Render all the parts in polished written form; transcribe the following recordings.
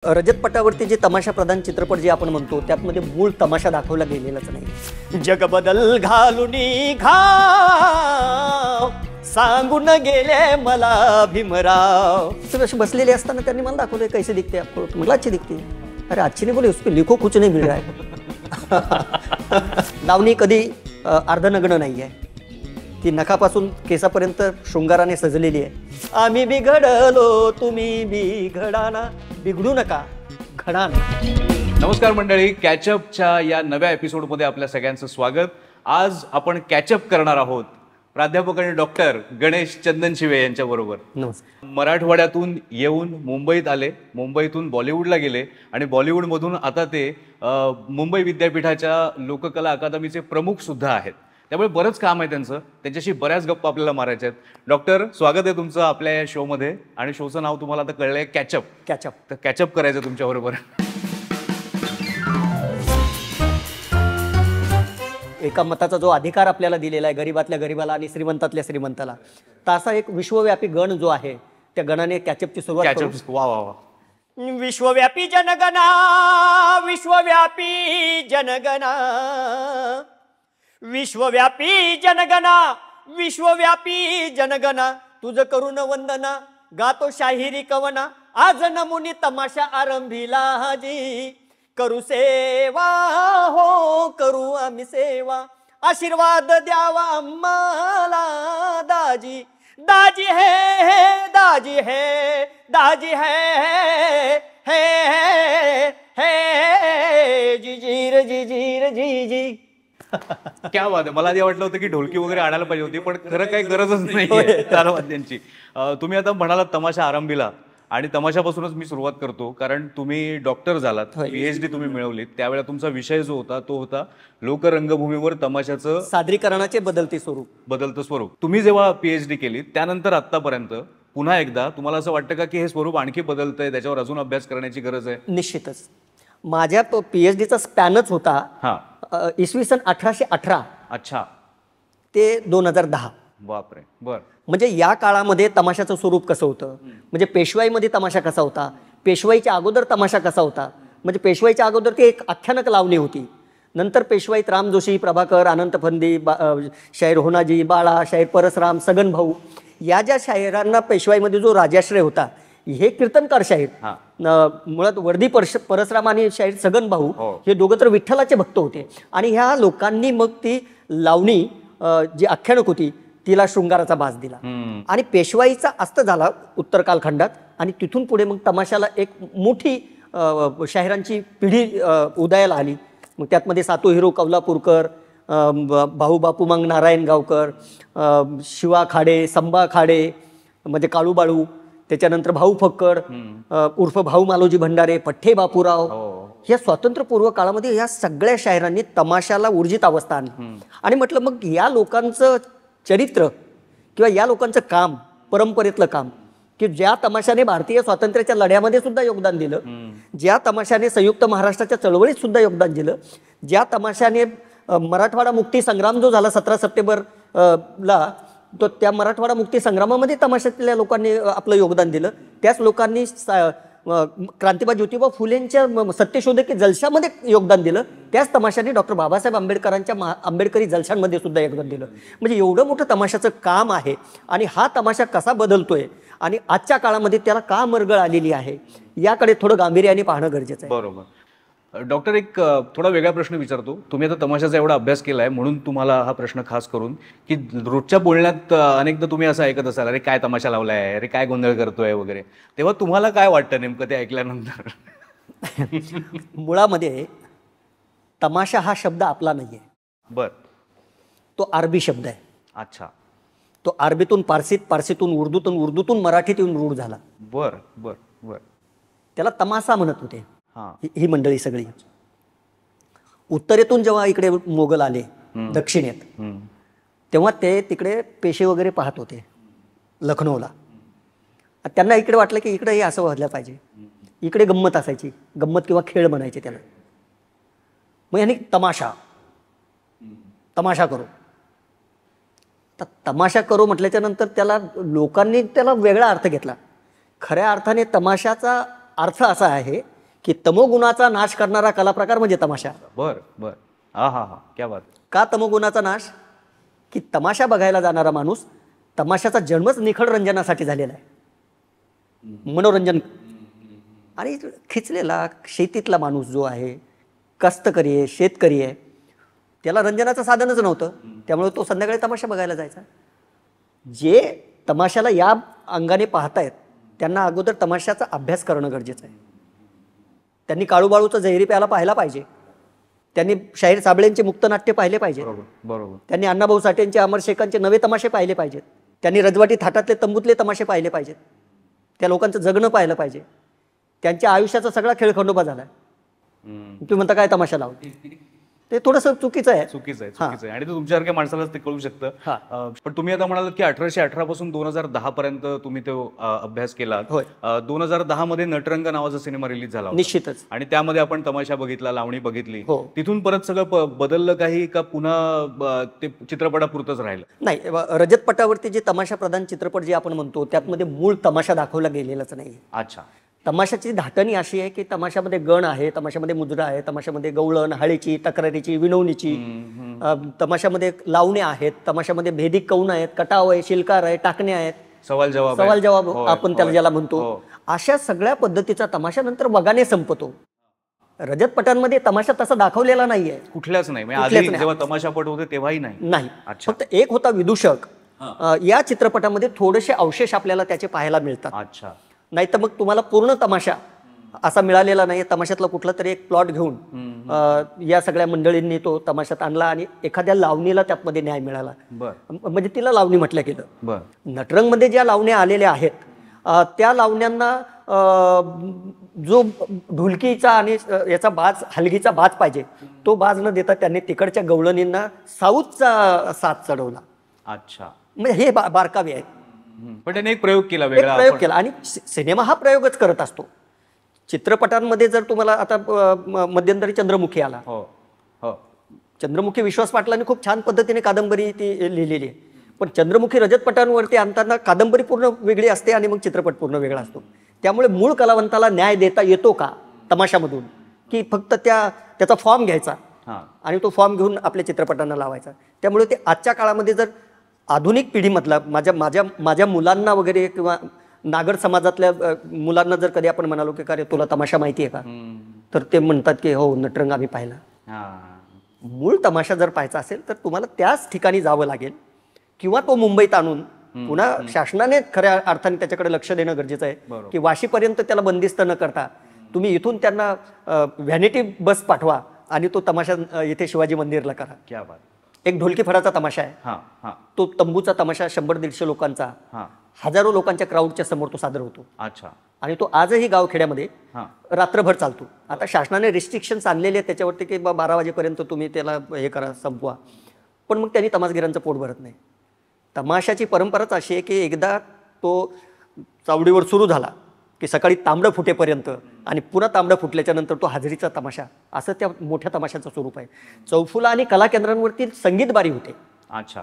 रजत पटावरती जे तमाशा प्रधान चित्रपट जे आपण म्हणतो त्यामध्ये मूळ तमाशा दाखवला गेलेलाच नाही. जग बदल घालून घाव सांगून गेले मला भीमराव. असे बसलेले असताना त्यांनी मला दाखवले कैसे दिखते आपको. मला अच्छे दिखते. अरे अच्छे नहीं बोले, उसको लिखो कुछ नहीं मिल रहा है. लावणी कधी अर्धनग्न नाही आहे, ती नखापासून केसापर्यंत शृंगाराने सजलेली आहे. आम्ही बिघडलो तुम्ही बिघडाना, बिघडू नका घडा ना. नमस्कार मंडळी, कॅचअपच्या या नव्या एपिसोडमध्ये आपल्या सगळ्यांचं स्वागत. आज आपण कॅचअप करणार आहोत प्राध्यापक आणि डॉक्टर गणेश चंदनशिवे यांच्याबरोबर. नमस्कार. मराठवाड्यातून येऊन मुंबईत आले, मुंबईतून बॉलिवूडला गेले आणि बॉलिवूडमधून आता ते मुंबई विद्यापीठाच्या लोककला अकादमीचे प्रमुख सुद्धा आहेत. त्यामुळे बरंच काम आहे त्यांचं, त्यांच्याशी बऱ्याच गप्पा आपल्याला मारायच्या आहेत. डॉक्टर, स्वागत आहे तुमचं आपल्या या शोमध्ये. आणि शोचं नाव तुम्हाला आता कळलंय कॅचअप. कॅचअप. तर कॅचअप करायचं तुमच्याबरोबर. एका मताचा जो अधिकार आपल्याला दिलेला आहे, गरीबातल्या गरीबाला आणि श्रीमंतातल्या श्रीमंताला, तर असा एक विश्वव्यापी गण जो आहे त्या गणाने कॅचअपची सुरुवात करू. वा वा वा. विश्वव्यापी जनगणा, विश्वव्यापी जनगणा, विश्वव्यापी जनगणा, विश्वव्यापी जनगणा, तुझ करून वंदना गातो शाहिरी कवना. आज नमुनी तमाशा आरंभिला जी, करू सेवा हो करू आम्ही सेवा, आशीर्वाद द्यावा आम्हाला दाजी. दाजी है दाजी है दाजी है हे जिजीर जिजीर जी. क्या बात आहे. मला आधी वाटलं होतं की ढोलकी वगैरे आणायला पाहिजे होती, पण खरं काही गरजच नाही तालवाद्यांची. तुम्ही आता म्हणालात तमाशा आरंभीला, आणि तमाशापासूनच मी सुरुवात करतो. कारण तुम्ही डॉक्टर झालात, PhD तुम्ही मिळवलीत. त्यावेळेला तुमचा विषय जो होता तो होता लोकरंगभूमीवर तमाशाचं सादरीकरणाचे बदलते स्वरूप. बदलतं स्वरूप. तुम्ही जेव्हा PhD केली त्यानंतर आतापर्यंत पुन्हा एकदा तुम्हाला असं वाटतं का की हे स्वरूप आणखी बदलतंय, त्याच्यावर अजून अभ्यास करण्याची गरज आहे? निश्चितच. माझ्या PhDचा स्पॅनच होता इसवी सन 1818 अच्छा ते 2010. बापरे. बर. म्हणजे या काळामध्ये तमाशाचं स्वरूप कसं होतं, म्हणजे पेशवाईमध्ये तमाशा कसा होता, पेशवाईच्या अगोदर तमाशा कसा होता. म्हणजे पेशवाईच्या अगोदर ती एक आख्यानक लावणी होती. नंतर पेशवाईत राम जोशी, प्रभाकर, अनंत फंदी, शाहीर होनाजी, बाळा, शाहीर परसराम, सगन भाऊ, या ज्या शाहिरांना पेशवाईमध्ये जो राजाश्रय होता, हे कीर्तनकार शाहीर. मुळात वर्दी परसराम आणि शाहीर सगन भाऊ हे दोघं तर विठ्ठलाचे भक्त होते. आणि ह्या लोकांनी मग ती लावणी जी आख्यानक होती तिला शृंगाराचा भास दिला. आणि पेशवाईचा अस्त झाला उत्तर कालखंडात, आणि तिथून पुढे मग तमाशाला एक मोठी शाहिरांची पिढी उदयाला आली. मग त्यातमध्ये सातू हिरो कौलापूरकर, भाऊ बापू मग नारायण गावकर, शिवा खाडे, संबा खाडे, म्हणजे काळू बाळू, त्याच्यानंतर भाऊ फक्कड उर्फ भाऊ मालोजी भंडारे, पठ्ठे बापूराव. या स्वातंत्र्यपूर्व काळामध्ये या सगळ्या शाहिरांनी तमाशाला ऊर्जित अवस्था आणली. आणि म्हटलं मग या लोकांचं चरित्र किंवा या लोकांचं काम, परंपरेतलं काम, की ज्या तमाशाने भारतीय स्वातंत्र्याच्या लढ्यामध्ये सुद्धा योगदान दिलं, ज्या तमाशाने संयुक्त महाराष्ट्राच्या चळवळीत सुद्धा योगदान दिलं, ज्या तमाशाने मराठवाडा मुक्ती संग्राम जो झाला 17 सप्टेंबर ला, तो त्या मराठवाडा मुक्ती संग्रामामध्ये तमाशातल्या लोकांनी आपलं योगदान दिलं, त्याच लोकांनी क्रांतिबा ज्योतिबा फुलेंच्या सत्यशोधक जलशामध्ये योगदान दिलं, त्याच तमाशाने डॉक्टर बाबासाहेब आंबेडकरांच्या आंबेडकरी जलशांमध्ये सुद्धा योगदान दिलं. म्हणजे एवढं मोठं तमाशाचं काम आहे. आणि हा तमाशा कसा बदलतोय आणि आजच्या काळामध्ये त्याला का मरगळ आलेली आहे, याकडे थोडं गांभीर्याने पाहणं गरजेचं आहे. बरोबर. डॉक्टर, एक थोडा वेगळा प्रश्न विचारतो. तुम्ही आता तमाशाचा एवढा अभ्यास केला आहे म्हणून तुम्हाला हा प्रश्न खास करून, की रोजच्या बोलण्यात अनेकदा तुम्ही असं ऐकत असाल, अरे काय तमाशा लावलाय, अरे काय गोंधळ करतोय वगैरे, तेव्हा तुम्हाला काय वाटतं नेमकं ते ऐकल्यानंतर? मुळामध्ये तमाशा हा शब्द आपला नाही आहे. बर. तो अरबी शब्द आहे. अच्छा. तो अरबीतून पारसीत, पारसीतून उर्दूतून, उर्दूतून मराठीत येऊन रूढ झाला. बर बर बर. त्याला तमाशा म्हणत होते ही मंडळी सगळी. उत्तरेतून जेव्हा इकडे मोगल आले दक्षिणेत, तेव्हा ते तिकडे पेशे वगैरे पाहत होते लखनौला. त्यांना इकडे वाटलं की इकडे हे असं व्हायला पाहिजे. इकडे गंमत असायची, गंमत किंवा खेळ म्हणायचे त्याला. मग यांनी तमाशा करू. तर तमाशा करू म्हटल्याच्या नंतर त्याला लोकांनी त्याला वेगळा अर्थ घेतला. खऱ्या अर्थाने तमाशाचा अर्थ असा आहे की तमोगुणाचा नाश करणारा कलाप्रकार म्हणजे तमाशा. बर बर. हा हा हा, क्या बात. का तमोगुणाचा नाश? की तमाशा बघायला जाणारा माणूस, तमाशाचा जन्मच निखळ रंजनासाठी झालेला आहे, मनोरंजन. आणि खिचलेला शेतीतला माणूस जो आहे, कष्टकरी आहे, शेतकरी आहे, त्याला रंजनाचं साधनच नव्हतं, त्यामुळे तो संध्याकाळी तमाशा बघायला जायचा. जे तमाशाला या अंगाने पाहतायत त्यांना अगोदर तमाशाचा अभ्यास करणं गरजेचं आहे. त्यांनी काळूबाळूचा जहिरी प्याला पाहायला पाहिजे, त्यांनी शाहीर साबळेंचे मुक्तनाट्य पाहिले पाहिजे, बरोबर बरोबर. त्यांनी अण्णाभाऊ साठेंचे, अमर शेखांचे नवे तमाशे पाहिले पाहिजेत, त्यांनी रजवाटी थाटातले तंबूतले तमाशे पाहिले पाहिजेत, त्या लोकांचं जगणं पाहिलं पाहिजे. त्यांच्या आयुष्याचा सगळा खेळखंडोबा झाला. तुम्ही म्हणता काय तमाशा लावला, ते थोडंसं चुकीचं आहे. चुकीचं आहे, चुकीचं आहे. आणि ते तुमच्यासारख्या माणसालाच ते कळू शकतं. पण तुम्ही आता म्हणालात की 1818 पासून 2010 पर्यंत तुम्ही तो अभ्यास केला. होय. 2010 मध्ये नटरंग नावाचा सिनेमा रिलीज झाला होता. निश्चितच. आणि त्यामध्ये आपण तमाशा बघितला, लावणी बघितली. हो. तिथून परत सगळं बदललं काही का पुन्हा ते चित्रपटापुरतच राहिलं? नाही, रजत पटावरती जे तमाशा प्रधान चित्रपट जे आपण म्हणतो त्यामध्ये मूळ तमाशा दाखवला गेलेलाच नाही. अच्छा. तमाशाची धाटणी अशी आहे की तमाशामध्ये गण आहे, तमाशामध्ये मुजरा आहे, तमाशामध्ये गवळण, हळीची, तक्रारीची, विनवणीची, तमाशामध्ये लावण्या आहेत, तमाशामध्ये भेदिक कौन आहेत, कटाव आहे, शिलकार आहे, टाकणे आहेत, सवाल जवाब सवाल जवाब होय, आपण त्याला होय, ज्याला म्हणतो. हो. अशा सगळ्या पद्धतीचा तमाशा नंतर वगाने संपतो. रजत पटांमध्ये तमाशा तसा दाखवलेला नाहीये, कुठल्याच नाही. म्हणजे कुठल्याच आधी नाही. जेव्हा तमाशापट होते तेव्हाही नाही. नाही. अच्छा. फक्त एक होता विदूषक. या चित्रपटामध्ये थोडेसे अवशेष आपल्याला त्याचे पाहायला मिळतात. अच्छा. नाही तर मग तुम्हाला पूर्ण तमाशा असा मिळालेला नाही. तमाशातला कुठला तरी एक प्लॉट घेऊन या सगळ्या मंडळींनी तो तमाशात आणला आणि एखाद्या लावणीला त्यामध्ये न्याय मिळाला, म्हणजे तिला लावणी म्हटलं गेलं. नटरंगमध्ये ज्या लावण्या आलेल्या आहेत त्या लावण्यांना जो ढोलकीचा आणि याचा बाज, हलगीचा बाज पाहिजे तो बाज न देता त्यांनी तिकडच्या गवळणींना साऊथचा साथ चढवला. अच्छा. म्हणजे हे बारकावे आहेत. पण त्याने एक प्रयोग केला, एक वेगळा प्रयोग केला. आणि सिनेमा हा प्रयोगच करत असतो. चित्रपटांमध्ये जर तुम्हाला आता मध्यंतरी चंद्रमुखी आला, हो हो, चंद्रमुखी विश्वास पाटलांनी खूप छान पद्धतीने कादंबरी ती लिहिलेली आहे. पण चंद्रमुखी रजतपटांवरती आणताना कादंबरी पूर्ण वेगळी असते आणि मग चित्रपट पूर्ण वेगळा असतो. त्यामुळे मूळ कलावंताला न्याय देता येतो का तमाशामधून, की फक्त त्याचा फॉर्म घ्यायचा आणि तो फॉर्म घेऊन आपल्या चित्रपटांना लावायचा. त्यामुळे ते आजच्या काळामध्ये जर आधुनिक पिढीमधला माझ्या मुलांना वगैरे किंवा नागर समाजातल्या मुलांना जर कधी आपण म्हणालो की अरे तुला तमाशा माहिती आहे का, तर ते म्हणतात की हो नटरंग आम्ही पाहिला. मूळ तमाशा जर पाहायचा असेल तर तुम्हाला त्याच ठिकाणी जावं लागेल किंवा तो मुंबईत आणून पुन्हा शासनाने खऱ्या अर्थाने त्याच्याकडे लक्ष देणं गरजेचं आहे की वाशीपर्यंत त्याला बंदिस्त न करता तुम्ही इथून त्यांना व्हॅनिटी बस पाठवा आणि तो तमाशा इथे शिवाजी मंदिरला करा. क्या बात. एक ढोलकी फडाचा तमाशा आहे, तो तंबूचा तमाशा 100-150 लोकांचा, हजारो लोकांच्या क्राऊडच्या समोर तो सादर होतो. अच्छा. आणि तो आजही गावखेड्यामध्ये रात्रभर चालतो. आता शासनाने रिस्ट्रिक्शन्स आणलेले आहेत त्याच्यावरती की 12 वाजेपर्यंत तुम्ही त्याला हे करा, संपवा, पण मग त्यांनी तमासगिरांचं पोट भरत नाही. तमाशाची परंपराच अशी आहे की एकदा तो चावडीवर सुरू झाला की सकाळी तांबडं फुटेपर्यंत आणि पुन्हा तांबडं फुटल्याच्या नंतर तो हाजरीचा तमाशा, असं त्या मोठ्या तमाशाचं स्वरूप आहे. चौफुला आणि कला केंद्रांवरती संगीत बारी होते. अच्छा.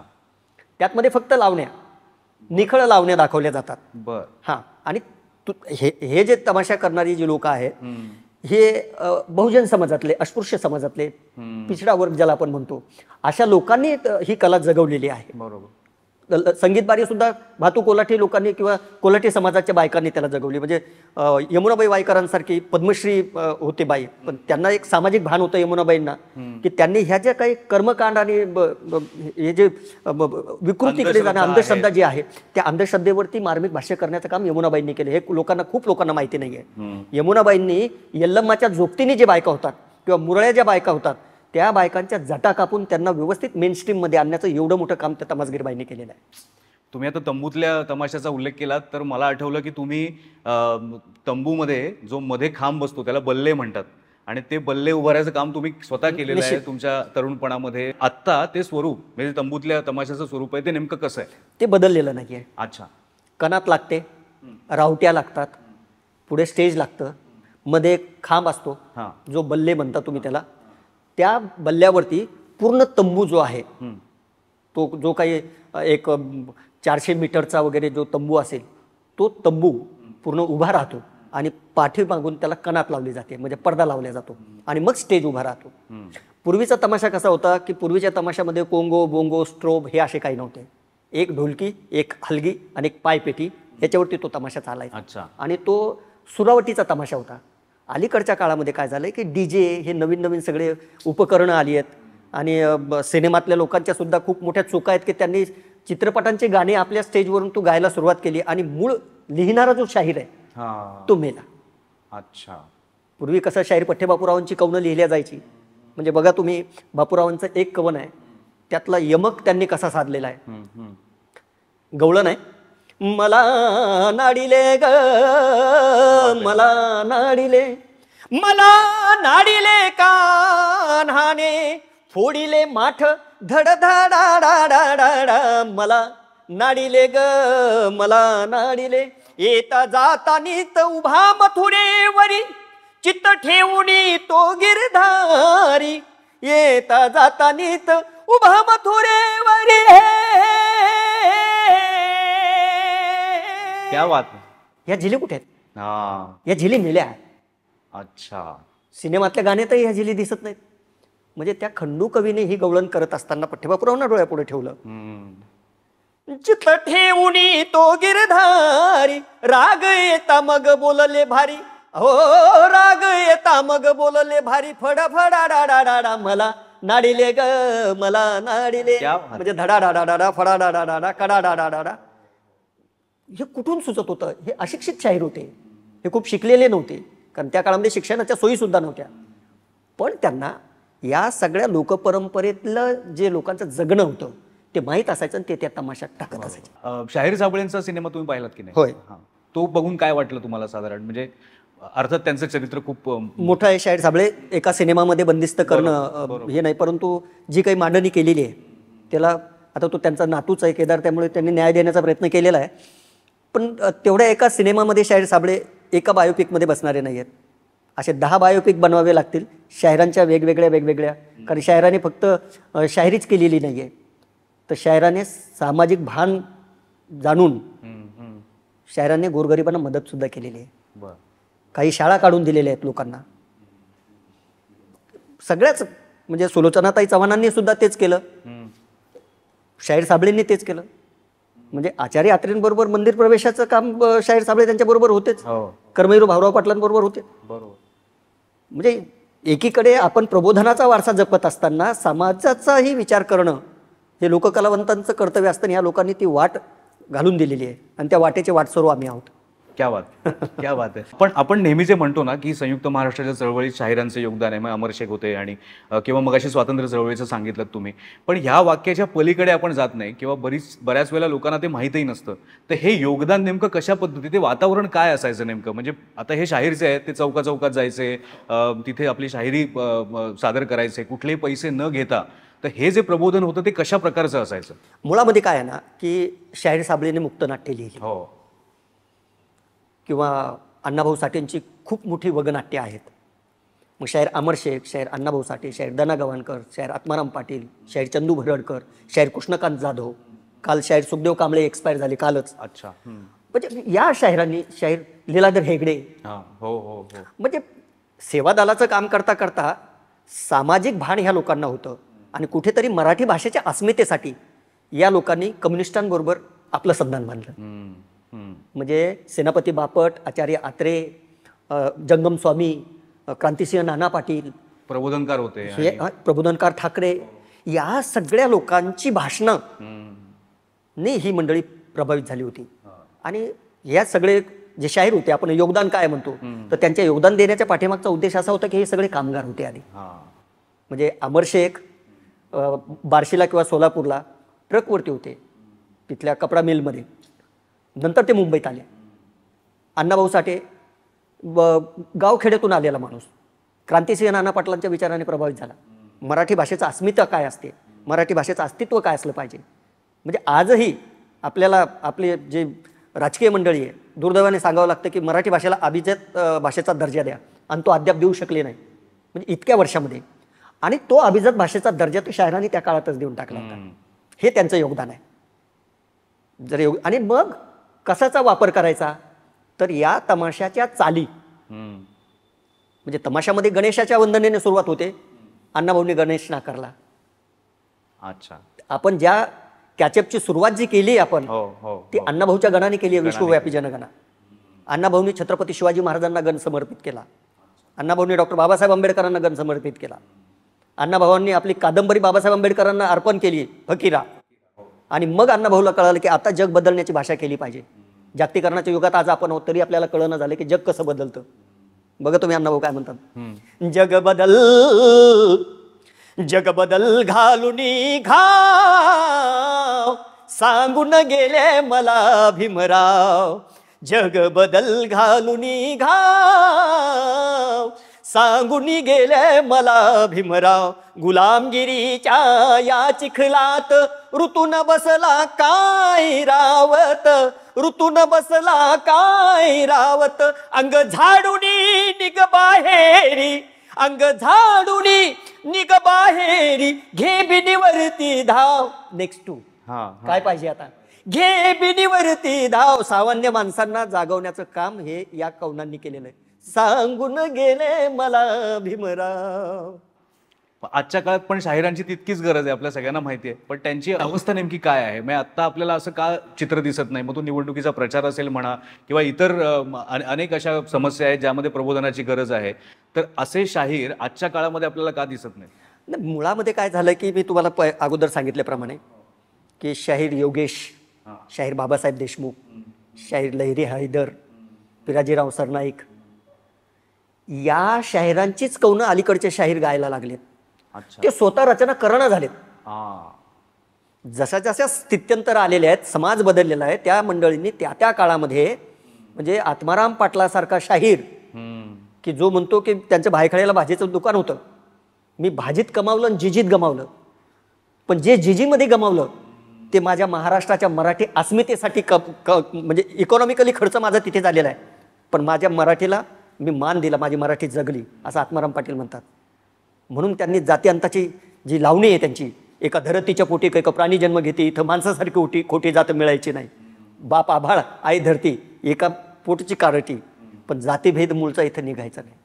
त्यातमध्ये फक्त लावण्या, निखळ लावण्या दाखवल्या जातात. बर. हां. आणि हे जे तमाशा करणारी जी लोक आहेत हे बहुजन समाजातले, अस्पृश्य समाजातले, पिछडा वर्ग ज्याला आपण म्हणतो, अशा लोकांनी ही कला जगवलेली आहे. बरोबर. संगीत बारी सुद्धा भातू कोल्हाटी लोकांनी किंवा कोल्हाटी समाजाच्या बायकांनी त्याला जगवली. म्हणजे यमुनाबाई वायकरांसारखी पद्मश्री होते बाई, पण त्यांना एक सामाजिक भान होतं यमुनाबाईंना की त्यांनी ह्या ज्या काही कर्मकांड आणि हे जे विकृतीकडे जाणं, अंधश्रद्धा जी आहे त्या अंधश्रद्धेवरती मार्मिक भाष्य करण्याचं काम यमुनाबाईंनी केलं. हे खूप लोकांना माहिती नाही आहे. यमुनाबाईंनी यल्लम्माच्या जोगतीने जे बायका होतात किंवा मुरळ्या ज्या बायका होतात त्या बायकांच्या जटा कापून त्यांना व्यवस्थित मेन स्ट्रीम मध्ये आणण्याचं एवढं मोठं काम त्या तमासगीरबाईंनी केलेलं आहे. तुम्ही आता तंबूतल्या तमाशाचा उल्लेख केला तर मला आठवलं की तुम्ही तंबूमध्ये जो मध्ये खांब बसतो त्याला बल्ले म्हणतात आणि ते बल्ले उभारायचं काम तुम्ही स्वतः केलेलं आहे तुमच्या तरुणपणामध्ये. आत्ता ते स्वरूप म्हणजे तंबूतल्या तमाशाचं स्वरूप आहे ते नेमकं कसं आहे? ते बदललेलं नाहीये. अच्छा. कणात लागते, रावट्या लागतात, पुढे स्टेज लागतं, मध्ये एक खांब असतो जो बल्ले म्हणता तुम्ही त्याला. त्या बल्ल्यावरती पूर्ण तंबू जो आहे तो जो काही एक 400 मीटरचा वगैरे जो तंबू असेल तो तंबू पूर्ण उभा राहतो आणि पाठीमागून त्याला कणात लावली जाते, म्हणजे पडदा लावला जातो आणि मग स्टेज उभा राहतो. पूर्वीचा तमाशा कसा होता की पूर्वीच्या तमाशामध्ये कोंगो बोंगो स्ट्रोब हे असे काही नव्हते. एक ढोलकी, एक हलगी आणि एक पायपेटी याच्यावरती तो तमाशा चालायचा. अच्छा. आणि तो सुरावटीचा तमाशा होता. अलीकडच्या काळामध्ये काय झालंय की डीजे हे नवीन नवीन सगळे उपकरणं आली आहेत आणि सिनेमातल्या लोकांच्या सुद्धा खूप मोठ्या चुका आहेत की त्यांनी चित्रपटांचे गाणे आपल्या स्टेजवरून तो गायला सुरुवात केली आणि मूळ लिहिणारा जो शाहीर आहे तो मेला. अच्छा. पूर्वी कसं शाहीर पठ्ठे बापूरावांची कवनं लिहिल्या जायची. म्हणजे बघा तुम्ही, बापूरावांचं एक कवन आहे, त्यातला यमक त्यांनी कसा साधलेला आहे. गवळण आहे, मला नाडिले ग मला नाडिले, मला नाडिले कान्हाने, फोडिले माठ धड धडा, मला नाडिले ग मला नाडिले, येता जाता नीत उभा मथुरेवरी, चित्त ठेवणी तो गिरधारी, येता जाता नीत उभा मथुरेवरी. क्या बात है. या झिली कुठे आहेत? हा. या झिली मेल्या. अच्छा. सिनेमातल्या गाण्यातही ह्या झिली दिसत नाहीत. म्हणजे त्या खंडू कवीने ही गवळण करत असताना पठ्ठेबापूरावांना डोळ्यापुढे ठेवलं. चित्त ठेवणी तो गिरधारी, राग येता मग बोलले भारी, हो राग येता मग बोलले भारी, फड फडा डा डा डा, मला नाडिले ग मला नाडिले, म्हणजे धडा डा डा डा, फडा डा डा डा, कडा डा डा डा. हे कुठून सुचत होतं? हे अशिक्षित शाहीर होते, हे खूप शिकलेले नव्हते, कारण त्या काळामध्ये शिक्षणाच्या सोयी सुद्धा नव्हत्या. पण त्यांना या सगळ्या लोकपरंपरेतलं जे लोकांचं जगणं होतं ते माहीत असायचं आणि ते त्या तमाशात टाकत असायचं. शाहीर साबळेंचा सिनेमा तुम्ही पाहिलात की नाही? होय. तो बघून काय वाटलं तुम्हाला साधारण? म्हणजे अर्थात त्यांचं चरित्र खूप मोठं आहे. शाहीर साबळे एका सिनेमामध्ये बंदिस्त करणं हे नाही, परंतु जी काही मांडणी केलेली आहे त्याला, आता तो त्यांचा नातूच आहे केदार, त्यामुळे त्यांनी न्याय देण्याचा प्रयत्न केलेला आहे. पण तेवढ्या एका सिनेमामध्ये शाहीर साबळे एका बायोपिकमध्ये बसणारे नाही आहेत. असे 10 बायोपिक बनवावे लागतील शाहिरांच्या वेगवेगळ्या, कारण शाहिराने फक्त शाहिरीच केलेली नाही आहे, तर शाहिराने सामाजिक भान जाणून शाहिराने गोरगरिबांना मदतसुद्धा केलेली आहे. काही शाळा काढून दिलेल्या आहेत लोकांना. सगळ्याच, म्हणजे सुलोचनाताई चव्हाणांनी सुद्धा तेच केलं, शाहीर साबळेंनी तेच केलं. म्हणजे आचार्य आत्रेंबरोबर मंदिर प्रवेशाचं काम शाहीर साबळे त्यांच्याबरोबर होतेच, कर्मवीर भाऊराव पाटलांबरोबर होते. म्हणजे एकीकडे आपण प्रबोधनाचा वारसा जपत असताना समाजाचाही विचार करणं हे लोककलावंतांचं कर्तव्य असतं. या लोकांनी ती वाट घालून दिलेली आहे आणि त्या वाटेचे वाटसरू आम्ही आहोत. क्या बात, क्या बात आहे. पण आपण नेहमी जे म्हणतो ना की संयुक्त महाराष्ट्राच्या चळवळीत शाहिरांचं योगदान आहे, मग अमर शेख होते आणि किंवा मगाशी स्वातंत्र्य चळवळीचं सांगितलं तुम्ही, पण ह्या वाक्याच्या पलीकडे आपण जात नाही किंवा बऱ्याच वेळेला लोकांना ते माहीतही नसतं. तर हे योगदान नेमकं कशा पद्धती, ते वातावरण काय असायचं नेमकं? म्हणजे आता हे शाहीरचे आहेत, ते चौकात जायचे, तिथे आपली शाहिरी सादर करायचे कुठलेही पैसे न घेता, तर हे जे प्रबोधन होतं ते कशा प्रकारचं असायचं? मुळामध्ये काय आहे ना की शाहीर साबळेने मुक्तनाट्य लिहिली, हो, किंवा अण्णाभाऊ साठेंची खूप मोठी वगनाट्य आहेत. मग शाहीर अमर शेख, शाहीर अण्णाभाऊ साठे, शाहीर दना गवाणकर, शाहीर आत्माराम पाटील, शाहीर चंदू भरडकर, शाहीर कृष्णकांत जाधव, काल शाहीर सुखदेव कांबळे एक्सपायर झाले कालच. अच्छा. म्हणजे या शाहिरांनी, शाहीर लीलाधर हेगडे, हो, म्हणजे सेवादलाचं काम करता करता सामाजिक भान ह्या लोकांना होतं आणि कुठेतरी मराठी भाषेच्या अस्मितेसाठी या लोकांनी कम्युनिस्टांबरोबर आपलं संधान बांधलं. म्हणजे सेनापती बापट, आचार्य आत्रे, जंगम स्वामी, क्रांतिसिंह नाना पाटील, प्रबोधनकार होते, हे प्रबोधनकार ठाकरे, या सगळ्या लोकांची भाषणं ने ही मंडळी प्रभावित झाली होती. आणि या सगळे जे शाहीर होते, आपण योगदान काय म्हणतो, तर त्यांच्या योगदान देण्याच्या पाठीमागचा उद्देश असा होता की हे सगळे कामगार होते आधी. म्हणजे अमर शेख बार्शीला किंवा सोलापूरला ट्रकवरती होते, तिथल्या कपडा मिलमध्ये, नंतर ते मुंबईत आले. अण्णाभाऊ साठे गावखेड्यातून आलेला माणूस, क्रांतिसिंह नाना पाटलांच्या विचाराने प्रभावित झाला. मराठी भाषेचं अस्मिता काय असते, मराठी भाषेचं अस्तित्व काय असलं पाहिजे. म्हणजे आजही आपल्याला आपले जे राजकीय मंडळी आहे, दुर्दैवाने सांगावं लागतं की मराठी भाषेला अभिजात भाषेचा दर्जा द्या, आणि तो अद्याप देऊ शकले नाही, म्हणजे इतक्या वर्षामध्ये. आणि तो अभिजात भाषेचा दर्जा तो शाहिरांनी त्या काळातच देऊन टाकला होता. हे त्यांचं योगदान आहे. आणि मग कसाचा वापर करायचा, तर या तमाशाच्या चाली, हम्म. म्हणजे तमाशामध्ये गणेशाच्या वंदनेने सुरुवात होते, अण्णाभाऊंनी गणेश नाकारला. अच्छा. आपण ज्या कॅचअपची सुरुवात जी केली आपण, हो हो ती अण्णाभाऊच्या गणाने केली आहे, विश्वव्यापी जनगणा. अण्णाभाऊंनी छत्रपती शिवाजी महाराजांना गण समर्पित केला, अण्णाभाऊंनी डॉक्टर बाबासाहेब आंबेडकरांना गण समर्पित केला, अण्णाभाऊंनी आपली कादंबरी बाबासाहेब आंबेडकरांना अर्पण केली, फकीरा. आणि मग अण्णाभाऊला कळालं की आता जग बदलण्याची भाषा केली पाहिजे. जागतिकीकरणाच्या युगात आज आपण आहोत, तरी आपल्याला कळणं झालं की जग कसं बदलतं. बघा तुम्ही अण्णाभाऊ काय म्हणतात, जग बदल घालुनी घाव, सांगून गेले मला भीमराव. जग बदल घालुनी घाव, सांगून गेले मला भीमराव. गुलामगिरीच्या या चिखलात ऋतून बसला काय रावत, ऋतून बसला काय रावत. अंग झाडुनी निघ बाहेरी, अंग झाडुनी निघ बाहेरी, घे बिनीवरती धाव. नेक्स्ट टू काय पाहिजे आता, घे बिनीवरती धाव. सामान्य माणसांना जागवण्याचं काम हे या कवनांनी केलेलं आहे. सांगून गेले मला भीमराव. आजच्या काळात पण शाहिरांची तितकीच गरज आहे, आपल्या सगळ्यांना माहिती आहे. पण त्यांची अवस्था नेमकी काय आहे, म्हणजे आता आपल्याला असं का चित्र दिसत नाही? मग तो निवडणुकीचा प्रचार असेल म्हणा, किंवा इतर अनेक अशा समस्या आहेत ज्यामध्ये प्रबोधनाची गरज आहे. तर असे शाहीर आजच्या काळामध्ये आपल्याला का दिसत नाही? मुळामध्ये काय झालं की मी तुम्हाला अगोदर सांगितल्याप्रमाणे की शाहीर योगेश, शाहीर बाबासाहेब देशमुख, शाहीर लहिरी हैदर, पिराजीराव सरनाईक, या शाहिरांचीच कवनं अलीकडचे शाहीर गायला लागलेत. ते स्वतः रचना करणं झालेत. जशा जशा स्थित्यंतर आलेले आहेत, समाज बदललेला आहे, त्या मंडळींनी त्या त्या काळामध्ये, म्हणजे आत्माराम पाटलासारखा शाहीर की जो म्हणतो की त्यांच्या भायखळ्याला भाजीचं दुकान होतं, मी भाजीत कमावलं आणि जिजीत गमावलं, पण जे जिजीमध्ये गमावलं ते माझ्या महाराष्ट्राच्या मराठी अस्मितेसाठी म्हणजे इकॉनॉमिकली खर्च माझा तिथे झालेला आहे, पण माझ्या मराठीला मी मान दिला, माझी मराठी जगली, असं आत्माराम पाटील म्हणतात. म्हणून त्यांनी जातीअंताची जी लावणी आहे त्यांची, एका धरतीच्या पोटी एका प्राणी जन्म घेते, इथं माणसासारखी खोटी जात मिळायची नाही. बाप आभाळ आई धरती, एका पोटची कारटी, पण जातीभेद मूळचा इथं निघायचा नाही.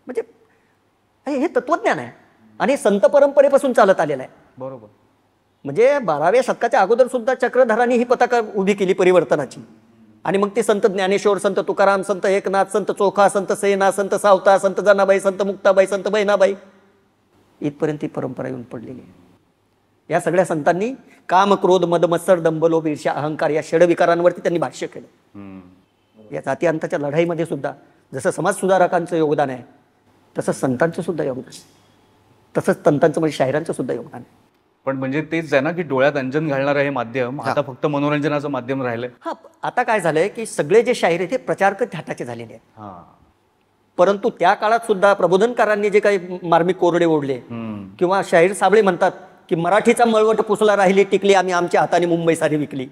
म्हणजे हे तत्वज्ञान आहे आणि संत परंपरेपासून चालत आलेलं आहे. बरोबर. म्हणजे 12व्या शतकाच्या अगोदर सुद्धा चक्रधरांनी ही पताका उभी केली परिवर्तनाची. आणि मग ते संत ज्ञानेश्वर, संत तुकाराम, संत एकनाथ, संत चोखा, संत सेना, संत सावता, संत जनाबाई, संत मुक्ताबाई, संत बहिणाबाई, इथपर्यंत ही परंपरा येऊन पडलेली आहे. या सगळ्या संतांनी काम, क्रोध, मद, मत्सर, दंभ, लोभ, ईर्ष्या, अहंकार या षडविकारांवरती त्यांनी भाष्य केलं. या जातीअंताच्या लढाईमध्ये सुद्धा जसं समाज सुधारकांचं योगदान आहे, तसं संतांचं सुद्धा योगदान आहे, तसंच तंतांचं म्हणजे शाहिरांचं सुद्धा योगदान आहे. पण म्हणजे तेच आहे ना की डोळ्यात अंजन घालणारं हे माध्यम आता फक्त मनोरंजनाचं माध्यम राहिलंय. आता काय झालंय की सगळे जे शाहीर आहेत ते प्रचारक थाटाचे झालेले आहेत. परंतु त्या काळात सुद्धा प्रबोधनकारांनी जे काही मार्मिक कोरडे ओढले, किंवा शाहीर साबळे म्हणतात की मराठीचा मळवट पुसला राहिली टिकली, आम्ही आमच्या हाताने मुंबई सारी विकली.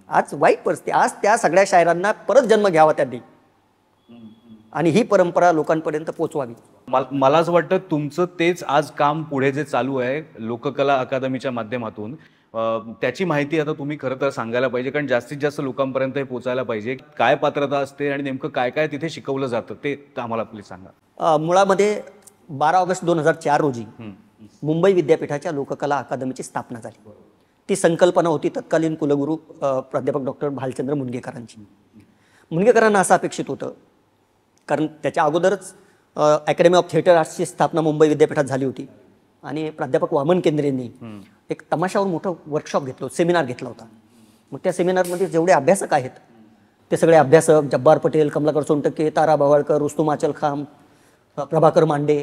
आज वाईट परिस्थिती. आज त्या सगळ्या शाहिरांना परत जन्म घ्यावा त्यांनी आणि ही परंपरा लोकांपर्यंत पोहोचवावी. मला असं वाटतं तुमचं तेच आज काम पुढे जे चालू आहे लोककला अकादमीच्या माध्यमातून, त्याची माहिती आता तुम्ही खरं तर सांगायला पाहिजे, कारण जास्तीत जास्त लोकांपर्यंत हे पोहोचायला पाहिजे. काय पात्रता असते आणि नेमकं काय काय तिथे शिकवलं जातं ते आम्हाला प्लीज सांगा. मुळामध्ये 12 ऑगस्ट 2004 रोजी मुंबई विद्यापीठाच्या लोककला अकादमीची स्थापना झाली. ती संकल्पना होती तत्कालीन कुलगुरू प्राध्यापक डॉक्टर भालचंद्र मुनगेकरांची. मुनगेकरांना असं अपेक्षित होतं, कारण त्याच्या अगोदरच अकॅडमी ऑफ थिएटर आर्ट्सची स्थापना मुंबई विद्यापीठात झाली होती आणि प्राध्यापक वामन केंद्रेंनी एक तमाशावर मोठं वर्कशॉप घेतलं, सेमिनार घेतला होता. मग त्या सेमिनारमध्ये जेवढे अभ्यासक आहेत ते सगळे अभ्यासक, जब्बार पटेल, कमलाकर सोनटक्के, तारा भवाळकर, रुस्तुम आचल खाम, प्रभाकर मांडे,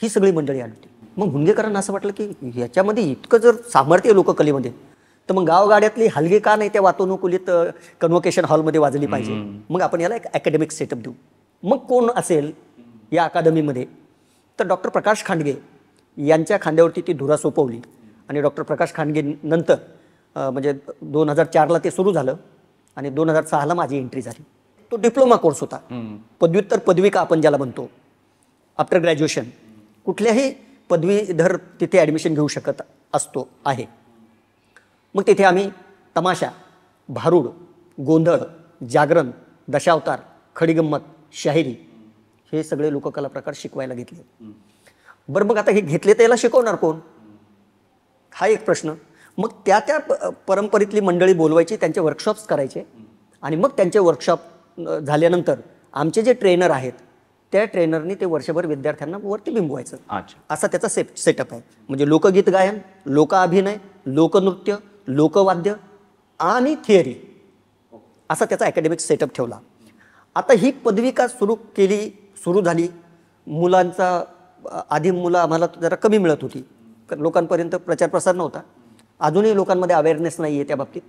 ही सगळी मंडळी आली होती. मग मुनगेकरांना असं वाटलं की याच्यामध्ये इतकं जर सामर्थ्य लोककलेमध्ये, तर मग गावगाड्यातली हलगी का नाही त्या वातानुकूलित कन्व्होकेशन हॉलमध्ये वाजली पाहिजे. मग आपण याला एक अकॅडमिक सेटअप देऊ. मग कोण असेल या अकादमीमध्ये? तर डॉक्टर प्रकाश खांडगे यांच्या खांद्यावरती ती धुरा सोपवली आणि डॉक्टर प्रकाश खांडगे नंतर म्हणजे 2004ला ते सुरू झालं आणि 2006ला माझी एंट्री झाली. तो डिप्लोमा कोर्स होता, पदव्युत्तर पदविका आपण ज्याला म्हणतो, आफ्टर ग्रॅज्युएशन. कुठल्याही पदवीधर तिथे ॲडमिशन घेऊ शकत असतो आहे. मग तिथे आम्ही तमाशा, भारूड, गोंधळ, जागरण, दशावतार, खडीगंमत, शाहिरी हे सगळे लोककला प्रकार शिकवायला घेतले. बरं मग आता हे घेतले तर याला शिकवणार कोण, हा एक प्रश्न. मग त्या परंपरेतली मंडळी बोलवायची, त्यांचे वर्कशॉप्स करायचे आणि मग त्यांचे वर्कशॉप झाल्यानंतर आमचे जे ट्रेनर आहेत त्या ट्रेनरनी ते वर्षभर विद्यार्थ्यांना वरती बिंबवायचं. असा त्याचा सेटअप आहे. म्हणजे लोकगीत गायन, लोकाभिनय, लोकनृत्य, लोकवाद्य आणि थिअरी असा त्याचा अकॅडमिक सेटअप ठेवला. आता ही पदविका सुरू झाली. मुलांचा आधी मुलं आम्हाला जरा कमी मिळत होती, लोकांपर्यंत प्रचार प्रसार नव्हता. अजूनही लोकांमध्ये अवेअरनेस नाही आहे त्या बाबतीत.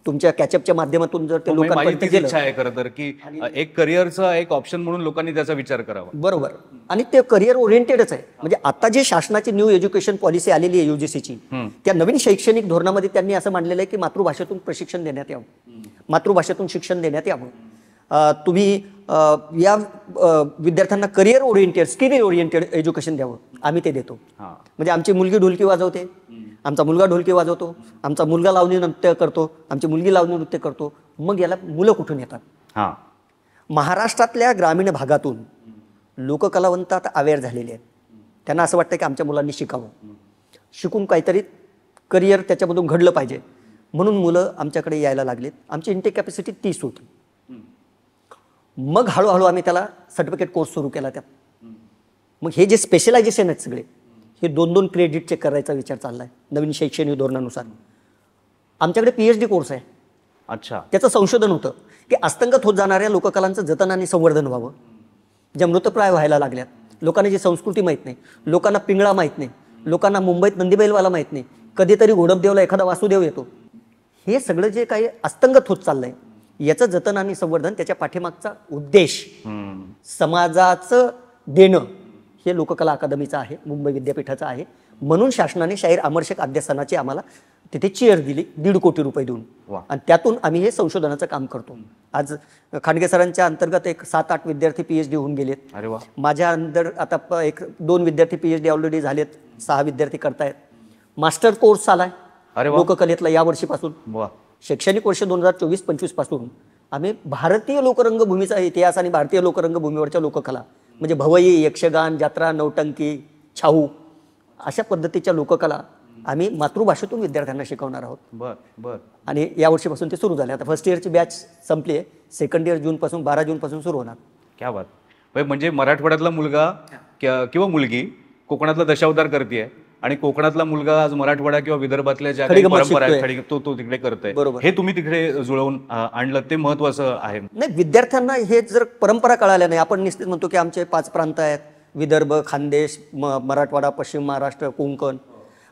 तुमच्या कॅचअपच्या माध्यमातून जर ते लोकांपर्यंत गेलं, इच्छा आहे खरं तर की एक करिअरचा एक ऑप्शन म्हणून लोकांनी त्याचा विचार करावा. बरोबर. आणि ते करिअर ओरिएंटेडच आहे. म्हणजे आता जे शासनाची न्यू एज्युकेशन पॉलिसी आलेली आहे युजीसीची, त्या नवीन शैक्षणिक धोरणामध्ये त्यांनी असं मांडलेलं आहे की मातृभाषेतून प्रशिक्षण देण्यात यावं, मातृभाषेतून शिक्षण देण्यात यावं. तुम्ही या विद्यार्थ्यांना career oriented, skill oriented education द्यावं. आम्ही ते देतो. म्हणजे आमची मुलगी ढोलकी वाजवते, आमचा मुलगा ढोलकी वाजवतो, आमचा मुलगा लावणी नृत्य करतो, आमची मुलगी लावणी नृत्य करतो. मग याला मुलं कुठून येतात? महाराष्ट्रातल्या ग्रामीण भागातून लोककलावंत आता अवेअर झालेले आहेत. त्यांना असं वाटतं की आमच्या मुलांनी शिकावं, शिकून काहीतरी करिअर त्याच्यामधून घडलं पाहिजे, म्हणून मुलं आमच्याकडे यायला लागलेत. आमची इंटेक कॅपॅसिटी 30 होती. मग हळूहळू आम्ही त्याला सर्टिफिकेट कोर्स सुरू केला त्यात. मग हे जे स्पेशलायझेशन आहेत सगळे, हे 2-2 क्रेडिटचे करायचा विचार चाललाय नवीन शैक्षणिक धोरणानुसार. आमच्याकडे PhD कोर्स आहे. अच्छा. त्याचं संशोधन होतं की अस्तंगत होत जाणाऱ्या लोककलांचं जतन आणि संवर्धन व्हावं, ज्या मृतप्राय व्हायला लागल्यात. लोकांना जी संस्कृती माहीत नाही, लोकांना पिंगळा माहीत नाही, लोकांना मुंबईत नंदीबैलवाला माहीत नाही, कधीतरी घोडपदेवला एखादा वासुदेव येतो. हे सगळं जे काही अस्तंगत होत चाललंय, याचं जतन आणि संवर्धन, त्याच्या पाठीमागचा उद्देश समाजाचं देणं हे लोककला अकादमीचं आहे, मुंबई विद्यापीठाचं आहे. म्हणून शासनाने शाहीर अमरशेख अध्यासनाची आम्हाला तिथे चेअर दिली 1.5 कोटी रुपये देऊन. आणि त्यातून आम्ही हे संशोधनाचं काम करतो. आज खांडगे सरांच्या अंतर्गत एक 7-8 विद्यार्थी PhD होऊन गेलेत. माझ्या अंदर आता 1-2 विद्यार्थी PhD ऑलरेडी झालेत, 6 विद्यार्थी करतायत. मास्टर कोर्स आलाय लोककलेतला या वर्षीपासून. शैक्षणिक वर्ष 2024-25 पासून आम्ही भारतीय लोकरंगभूमीचा इतिहास आणि भारतीय लोकरंगभूमीवरच्या लोककला, म्हणजे भवई, यक्षगान, जत्रा, नौटंकी, छाऊ अशा पद्धतीच्या लोककला आम्ही मातृभाषेतून विद्यार्थ्यांना शिकवणार आहोत. आणि या वर्षीपासून ते सुरू झाले. आता फर्स्ट इयरची बॅच संपली आहे. सेकंड इयर 12 जूनपासून सुरू होणार. क्या बात. म्हणजे मराठवाड्यातला मुलगा किंवा मुलगी कोकणातला दशावतार करते आणि कोकणातला मुलगा आज मराठवाडा किंवा विदर्भातल्या ज्या काही परंपरा आहेत तो तिकडे करतोय. हे तुम्ही तिकडे जुळवून आणलं, ते महत्वाचं आहे. नाही, विद्यार्थ्यांना हे जर परंपरा कळाल्या नाही, आपण निश्चित म्हणतो की आमचे 5 प्रांत आहेत, विदर्भ, खानदेश, मराठवाडा, पश्चिम महाराष्ट्र, कोकण,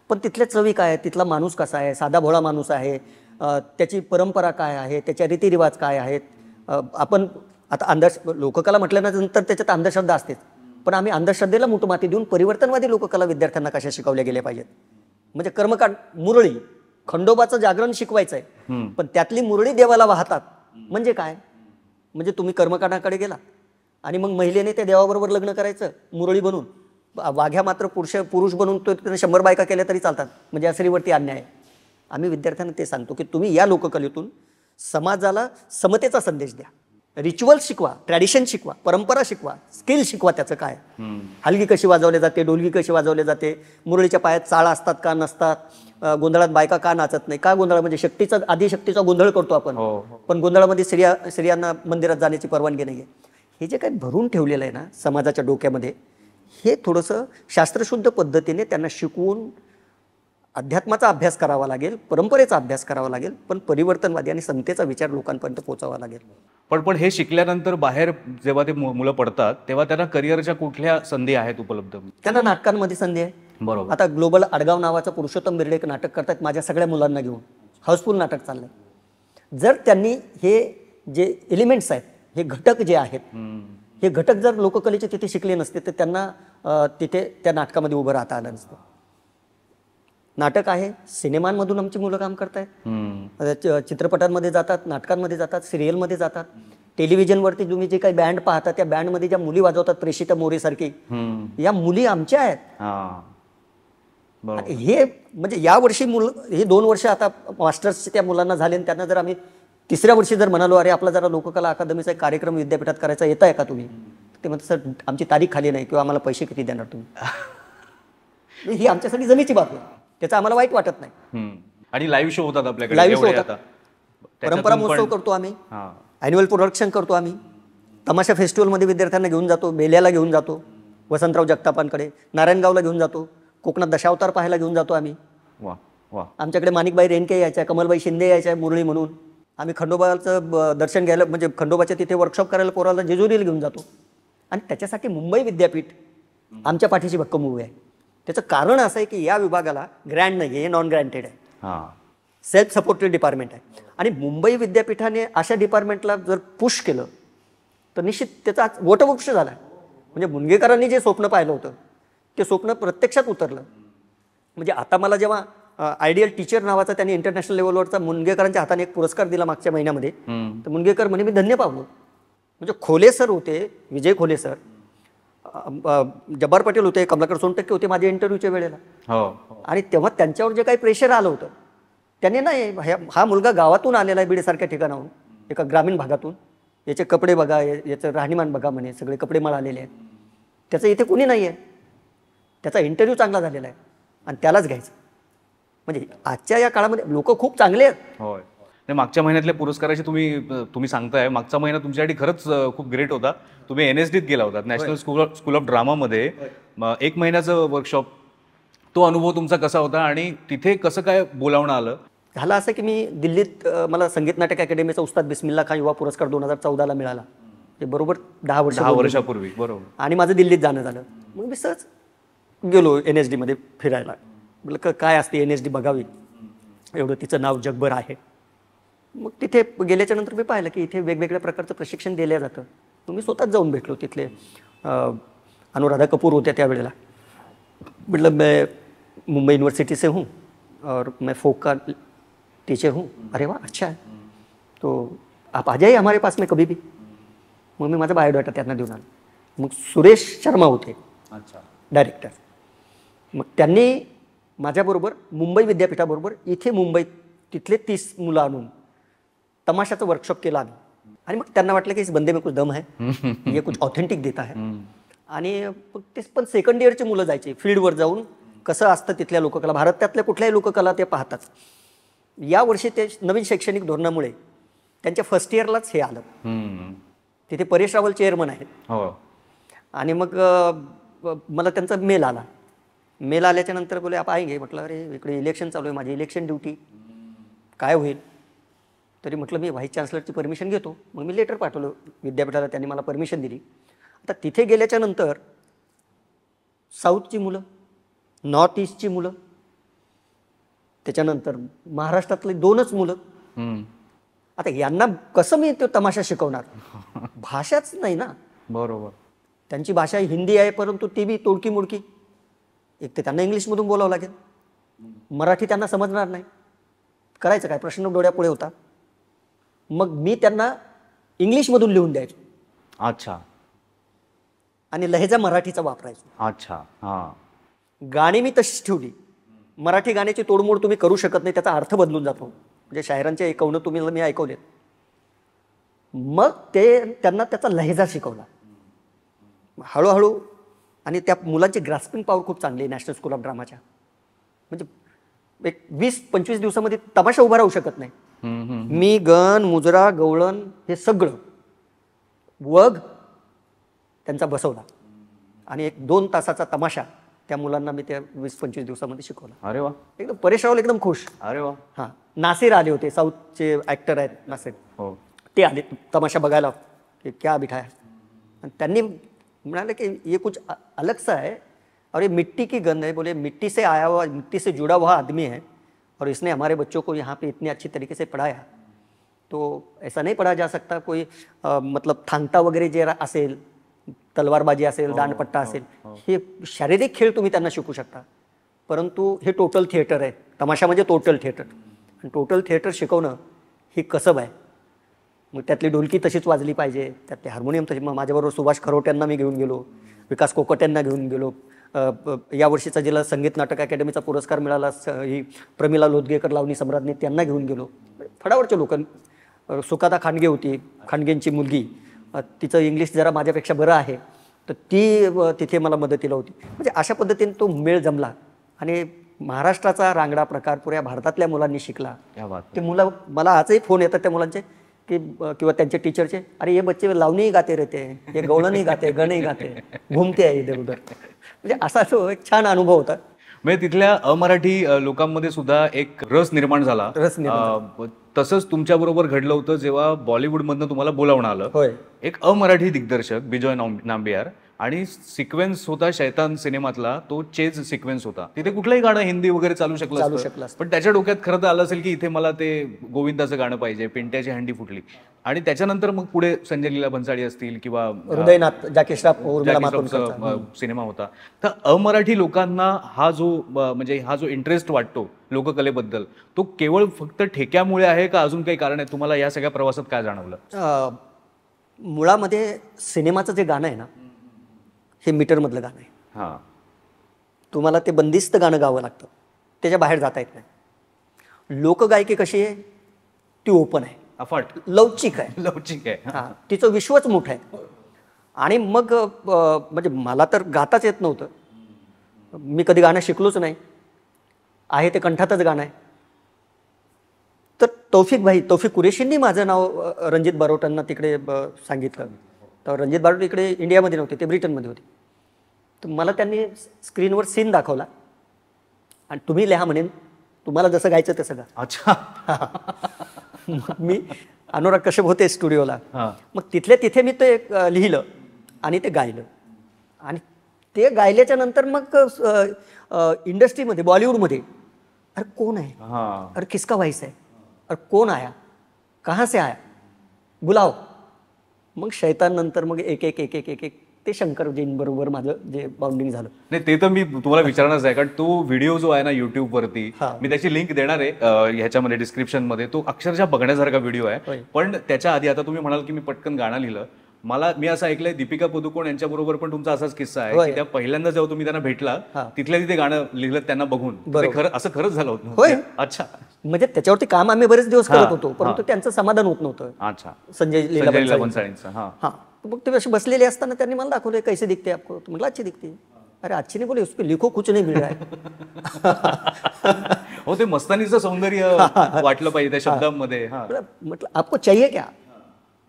पण तिथल्या चवी काय आहे, तिथला माणूस कसा आहे, साधा भोळा माणूस आहे, त्याची परंपरा काय आहे, त्याच्या रीतिरिवाज काय आहेत. आपण आता लोककला म्हटल्यानंतर त्याच्यात अंधश्रद्धा असतेच, पण आम्ही अंधश्रद्धेला मुठमाती देऊन परिवर्तनवादी लोककला विद्यार्थ्यांना कशा शिकवल्या गेल्या पाहिजेत. म्हणजे कर्मकांड, मुरळी, खंडोबाचं जागरण शिकवायचं आहे, पण त्यातली मुरळी देवाला वाहतात म्हणजे काय? म्हणजे तुम्ही कर्मकांडाकडे गेला आणि मग महिलेने त्या देवाबरोबर लग्न करायचं मुरळी बनून. वाघ्या मात्र पुरुष बनून तो 100 बायका केल्या तरी चालतात, म्हणजे स्त्रीवरती अन्याय आहे. आम्ही विद्यार्थ्यांना ते सांगतो की तुम्ही या लोककलेतून समाजाला समतेचा संदेश द्या. रिच्युअल शिकवा, ट्रॅडिशन शिकवा, परंपरा शिकवा, स्किल शिकवा. त्याचं काय, हलगी कशी वाजवली जाते, ढोलकी कशी वाजवली जाते, मुरळीच्या पायात चाळा असतात का नसतात, गोंधळात बायका का नाचत नाही, का गोंधळ, म्हणजे आदिशक्तीचा गोंधळ करतो आपण, पण गोंधळामध्ये स्त्रियांना मंदिरात जाण्याची परवानगी नाही आहे. हे जे काही भरून ठेवलेलं आहे ना समाजाच्या डोक्यामध्ये, हे थोडंसं शास्त्रशुद्ध पद्धतीने त्यांना शिकवून अध्यात्माचा अभ्यास करावा लागेल, परंपरेचा अभ्यास करावा लागेल, पण परिवर्तनवादी आणि समतेचा विचार लोकांपर्यंत पोहोचावा लागेल. पण हे शिकल्यानंतर बाहेर जेव्हा ते मुलं पडतात तेव्हा त्यांना करिअरच्या कुठल्या संधी आहेत उपलब्ध? त्यांना नाटकांमध्ये संधी आहे. बरोबर. आता ग्लोबल आडगाव नावाचं पुरुषोत्तम बिर्डे एक नाटक करतात माझ्या सगळ्या मुलांना घेऊन, हाऊसफुल नाटक चाललंय. जर त्यांनी हे जे एलिमेंट्स आहेत, हे घटक जे आहेत, हे घटक जर लोककलेचे तिथे शिकले नसते तर त्यांना तिथे त्या नाटकामध्ये उभं राहता आलं नसतं. नाटक आहे, सिनेमांमधून आमची मुलं काम करतायत, चित्रपटांमध्ये जातात, नाटकांमध्ये जातात, सिरियलमध्ये जातात, टेलिव्हिजनवरती तुम्ही जे काही बँड पाहता त्या बँडमध्ये ज्या मुली वाजवतात, प्रेषिता मोरेसारखी, या मुली आमच्या आहेत. हे म्हणजे या वर्षी हे 2 वर्ष आता मास्टर्स त्या मुलांना झाले, त्यांना जर आम्ही तिसऱ्या वर्षी जर म्हणालो अरे आपला जरा लोककला अकादमीचा एक कार्यक्रम विद्यापीठात करायचा येत आहे का तुम्ही, ते म्हणतात सर आमची तारीख खाली नाही किंवा आम्हाला पैसे किती देणार तुम्ही. ही आमच्यासाठी जमेची बाब आहे, त्याचं आम्हाला वाईट वाटत नाही. आणि लाईव्ह शो होतात आपल्याकडे लाईव्ह शो एवढे होतात, आता. परंपरा महोत्सव करतो आम्ही, ॲन्युअल प्रोडक्शन करतो आम्ही, तमाशा फेस्टिवलमध्ये विद्यार्थ्यांना घेऊन जातो, बेल्याला घेऊन जातो, वसंतराव जगतापांकडे, नारायणगावला घेऊन जातो, कोकणात दशावतार पाहायला घेऊन जातो आम्ही. वा वा. आमच्याकडे माणिकबाई रेणके यायच्या, कमलबाई शिंदे यायच्या मुरळी म्हणून. आम्ही खंडोबाचं दर्शन घ्यायला म्हणजे खंडोबाच्या तिथे वर्कशॉप करायला पोराला जेजुरीला घेऊन जातो. आणि त्याच्यासाठी मुंबई विद्यापीठ आमच्या पाठीशी भक्कम उभे आहे. त्याचं कारण असं आहे की या विभागाला ग्रँट नाही आहे, हे नॉन ग्रँटेड आहे, सेल्फ सपोर्टेड डिपार्टमेंट आहे. आणि मुंबई विद्यापीठाने अशा डिपार्टमेंटला जर पुश केलं तर निश्चित त्याचा वटवृक्ष झाला. म्हणजे मुनगेकरांनी जे स्वप्न पाहिलं होतं ते स्वप्न प्रत्यक्षात उतरलं. म्हणजे आता मला जेव्हा आयडियल टीचर नावाचा त्यांनी इंटरनॅशनल लेवलवरचा मुनगेकरांच्या हाताने एक पुरस्कार दिला मागच्या महिन्यामध्ये, तर मुनगेकर म्हणे मी धन्य पावलो. म्हणजे खोले सर होते, विजय खोले सर, जब्बार पटेल होते, कमलाकर सोनटक्के होते माझ्या इंटरव्ह्यूच्या वेळेला. आणि तेव्हा त्यांच्यावर जे काही प्रेशर आलं होतं त्यांनी नाही, हा मुलगा गावातून आलेला आहे बीडसारख्या ठिकाणाहून, एका ग्रामीण भागातून, याचे कपडे बघा, याचं राहणीमान बघा म्हणे, सगळे कपडे मिळालेले आहेत, त्याचं इथे कोणी नाही आहे, त्याचा इंटरव्ह्यू चांगला झालेला आहे आणि त्यालाच घ्यायचं. म्हणजे आजच्या या काळामध्ये लोक खूप चांगले आहेत. होय. मागच्या महिन्यातल्या पुरस्काराची तुम्ही सांगताय, मागचा महिना तुमच्यासाठी खरंच खूप ग्रेट होता. तुम्ही NSDत गेला होता, नॅशनल स्कूल ऑफ ड्रामामध्ये, 1 महिन्याचं वर्कशॉप. तो अनुभव तुमचा कसा होता आणि तिथे कसं काय बोलावणं आलं? झालं असं की मी दिल्लीत, मला संगीत नाटक अकॅडमीचा उस्ताद बिस्मिल्ला खान युवा पुरस्कार 2014ला मिळाला, ते बरोबर 10 वर्षापूर्वी. बरोबर. आणि माझं दिल्लीत जाणं झालं. मग मी सहज गेलो NSDमध्ये फिरायला. म्हटलं काय असते NSD बघावी, एवढं तिचं नाव जगभर आहे. मग तिथे गेल्याच्या नंतर मी पाहिलं की इथे वेगवेगळ्या प्रकारचं प्रशिक्षण दिलं जातं. मग मी स्वतःच जाऊन भेटलो. तिथले अनुराधा कपूर होत्या त्यावेळेला. म्हटलं मैं मुंबई यूनिवर्सिटी से हूँ और मैं फोक का टीचर हूँ. अरे वाह अच्छा है, तो आप आ जाइए हमारे पास में कभी भी. मग मी माझा बायोडाटा त्यांना देऊन आलो. मग सुरेश शर्मा होते डायरेक्टर. मग त्यांनी माझ्याबरोबर मुंबई विद्यापीठाबरोबर इथे मुंबईत तिथले 30 मुलं आणून तमाशाचं वर्कशॉप केलं आम्ही. आणि मग त्यांना वाटलं की इस बंदे में कुछ दम है, ये कुछ ऑथेंटिक देता है. आणि ते पण सेकंड इयरची मुलं जायचे फील्डवर जाऊन कसं असतं तिथल्या लोककला, भारतातल्या कुठल्याही लोककला ते पाहतात. या वर्षी ते नवीन शैक्षणिक धोरणामुळे त्यांच्या फर्स्ट इयरलाच हे आलं. तिथे परेश रावल चेअरमन आहेत. आणि मग मला त्यांचा मेल आला. मेल आल्याच्या नंतर बोले आप आएंगे. म्हटलं अरे इकडे इलेक्शन चालू आहे, माझी इलेक्शन ड्युटी, काय होईल. तरी म्हटलं मी व्हाईस चान्सलरची परमिशन घेतो. मग मी लेटर पाठवलं विद्यापीठाला, त्यांनी मला परमिशन दिली. आता तिथे गेल्याच्या नंतर साऊथची मुलं, नॉर्थ ईस्टची मुलं, त्याच्यानंतर महाराष्ट्रातले 2च मुलं. आता यांना कसं मी तो तमाशा शिकवणार, भाषाच नाही ना. बरोबर. त्यांची भाषा हिंदी आहे, परंतु ती बी तोडकी मोडकी. एक तर त्यांना इंग्लिशमधून बोलावं लागेल, मराठी त्यांना समजणार नाही. करायचं काय, प्रश्न डोळ्यापुढे होता. मग मी त्यांना इंग्लिशमधून लिहून द्यायचो. अच्छा. आणि लहेजा मराठीचा वापरायचो. अच्छा. गाणी मी तशीच ठेवली. मराठी गाण्याची तोडमोड तुम्ही करू शकत नाही, त्याचा अर्थ बदलून जातो. म्हणजे शायरांचे ऐकवणं तुम्ही मी ऐकवलेत. मग ते त्यांना त्याचा लहेजा शिकवला हळूहळू. आणि त्या मुलांची ग्रास्पिंग पॉवर खूप चांगली आहे नॅशनल स्कूल ऑफ ड्रामाच्या. म्हणजे एक 20-25 दिवसामध्ये तमाशा उभा राहू शकत नाही. मी गण, मुजरा, गवळण हे सगळं वग त्यांचा बसवला आणि एक 2 तासाचा तमाशा त्या मुलांना मी त्या 20-25 दिवसामध्ये शिकवला. अरे वा. एकदम परेश रावल एकदम खुश. अरे वा. हां, नासिर आले होते, साऊथचे ॲक्टर आहेत नासिर. ते आले तमाशा बघायला की क्या बिठाया. आणि त्यांनी म्हणाले कि ये कुछ अलग सा है और ये मिट्टी की गंध है. बोले मिट्टी से आया हुआ, मिट्टी से जुड़ा हुआ आदमी है और इसने हमारे बच्चों को यहाँ पे इतनी अच्छी तरीके से पढ़ाया. तो ऐसा नहीं पढ़ा जा सकता. कोई मतलब थांगता वगैरे जे असेल, तलवारबाजी असेल, दांडपट्टा असेल, हे शारीरिक खेळ तुम्ही त्यांना शिकू शकता. परंतु हे टोटल थिएटर आहे. तमाशा म्हणजे टोटल थिएटर. आणि टोटल थिएटर शिकवणं ही कसब आहे. मग त्यातली ढोलकी तशीच वाजली पाहिजे, त्यातले हार्मोनियम तशी. मग माझ्याबरोबर सुभाष खरोट्यांना मी घेऊन गेलो, विकास कोकट्यांना घेऊन गेलो. यावर्षीचा जिला संगीत नाटक अकॅडमीचा पुरस्कार मिळाला ही प्रमिला लोदगेकर लावणी सम्राज्ञी, त्यांना घेऊन गेलो. फडावरचे लोक. सुकाता खांडगे होती, खांडगेंची मुलगी, तिचं इंग्लिश जरा माझ्यापेक्षा बरं आहे, तर ती तिथे मला मदतीला होती. म्हणजे अशा पद्धतीने तो मेळ जमला आणि महाराष्ट्राचा रांगडा प्रकार पुऱ्या भारतातल्या मुलांनी शिकला. क्या बात. ते मुलं, मला आजही फोन येतात त्या मुलांचे की किंवा त्यांचे टीचरचे, अरे ये बच्चे लावणी गाते रहते, ये गवळण नहीं गाते, ग नहीं गाते, घूमते आहे इधर उधर. म्हणजे असा तो एक छान अनुभव होता. म्हणजे तिथल्या अमराठी लोकांमध्ये सुद्धा एक रस निर्माण झाला. तसंच तुमच्या बरोबर घडलं होतं जेव्हा बॉलिवूडमधनं तुम्हाला बोलावणं आलं. होय. एक अमराठी दिग्दर्शक बिजॉय नांबियार आणि सिक्वेन्स होता शैतान सिनेमातला, तो चेज सिक्वेन्स होता. तिथे कुठलंही गाणं हिंदी वगैरे चालू शकलं असतं. पण त्याच्या डोक्यात खरं तर आलं असेल की इथे मला ते गोविंदाचं गाणं पाहिजे, पिंट्याची हंडी फुटली. आणि त्याच्यानंतर मग पुढे संजय लीला भन्साळी असतील किंवा हृदयनाथ जॅकी श्रॉफ उर्मिला मातोंडकरचा सिनेमा होता. तर अमराठी लोकांना हा जो म्हणजे हा जो इंटरेस्ट वाटतो लोककलेबद्दल, तो केवळ फक्त ठेक्यामुळे आहे का अजून काही कारण आहे? तुम्हाला या सगळ्या प्रवासात काय जाणवलं? मुळामध्ये सिनेमाचं जे गाणं आहे ना, हे मीटरमधलं गाणं आहे. हां, तुम्हाला ते बंदिस्त गाणं गावं लागतं, त्याच्या बाहेर जाता येत नाही. लोकगायकी कशी आहे, ती ओपन आहे, अफाट, लवचिक आहे. लवचिक आहे. हां, तिचं विश्वच मोठं आहे. आणि मग म्हणजे मला तर गाताच येत नव्हतं, मी कधी गाणं शिकलोच नाही, आहे ते कंठातच गाणं आहे. तर तौफिक कुरेशींनी माझं नाव रणजित बारोटांना तिकडे सांगितलं. तर रणजित बारोट इकडे इंडियामध्ये नव्हते, ते ब्रिटनमध्ये होते. तर मला त्यांनी स्क्रीनवर सीन दाखवला आणि तुम्ही लिहा म्हणेन, तुम्हाला जसं गायचं तसं गा. अच्छा. मग मी अनुराग कश्यप होते स्टुडिओला, हां. मग तिथल्या तिथे मी ते लिहिलं आणि ते गायलं. आणि ते गायल्याच्या नंतर मग इंडस्ट्रीमध्ये, बॉलिवूडमध्ये, अरे कोण आहे, हां. अरे किसका व्हाइस है, अरे कौन आया, कहाँ से आया, बुलाओ. मग शैतान नंतर मग एक एक एक एक एक एक ते शंकरजींबरोबर माझं जे बाउंडिंग झालं. नाही, ते तर मी तुम्हाला विचारणारच आहे, कारण तो व्हिडिओ जो आहे ना YouTube वरती, हां. मी त्याची लिंक देणार आहे ह्याच्यामध्ये डिस्क्रिप्शन मध्ये. तो अक्षरशः बघण्यासारखा व्हिडिओ आहे. होय. पण त्याच्या आधी आता तुम्ही म्हणाल की मी पटकन गाणं लिहिलं, मी असं ऐकलंय दीपिका पदुकोण यांच्या बरोबर पण तुमचा असाच किस्सा आहे होय. की त्या पहिल्यांदा जेव्हा तुम्ही त्यांना भेटला, हां. तिथल्या तिथे गाणं लिहिलं त्यांना बघून. ते खरं असं खरंच झालं होतं? होय. अच्छा म्हणजे त्याच्यावरती काम आम्ही बरेच दिवस करत हां, होतो, परंतु हां. त्यांचं समाधान होत नव्हतं. अच्छा. संजय लीला संजय लीला भन्साळींचं. भन्साळींचं. हां. हाँ, तो मग ते असे बसलेले असताना त्यांनी मला दाखवले, कैसे दिखते आपको, तो म्हटलं अच्छी दिखती है. अरे अच्छी नहीं बोले, उस पे लिखो, कुछ नहीं मिल रहा है. हो, ते मस्तानीचं सौंदर्य वाटलं पाहिजे त्या शब्दांमध्ये. हां. मतलब आपको चाहिए क्या,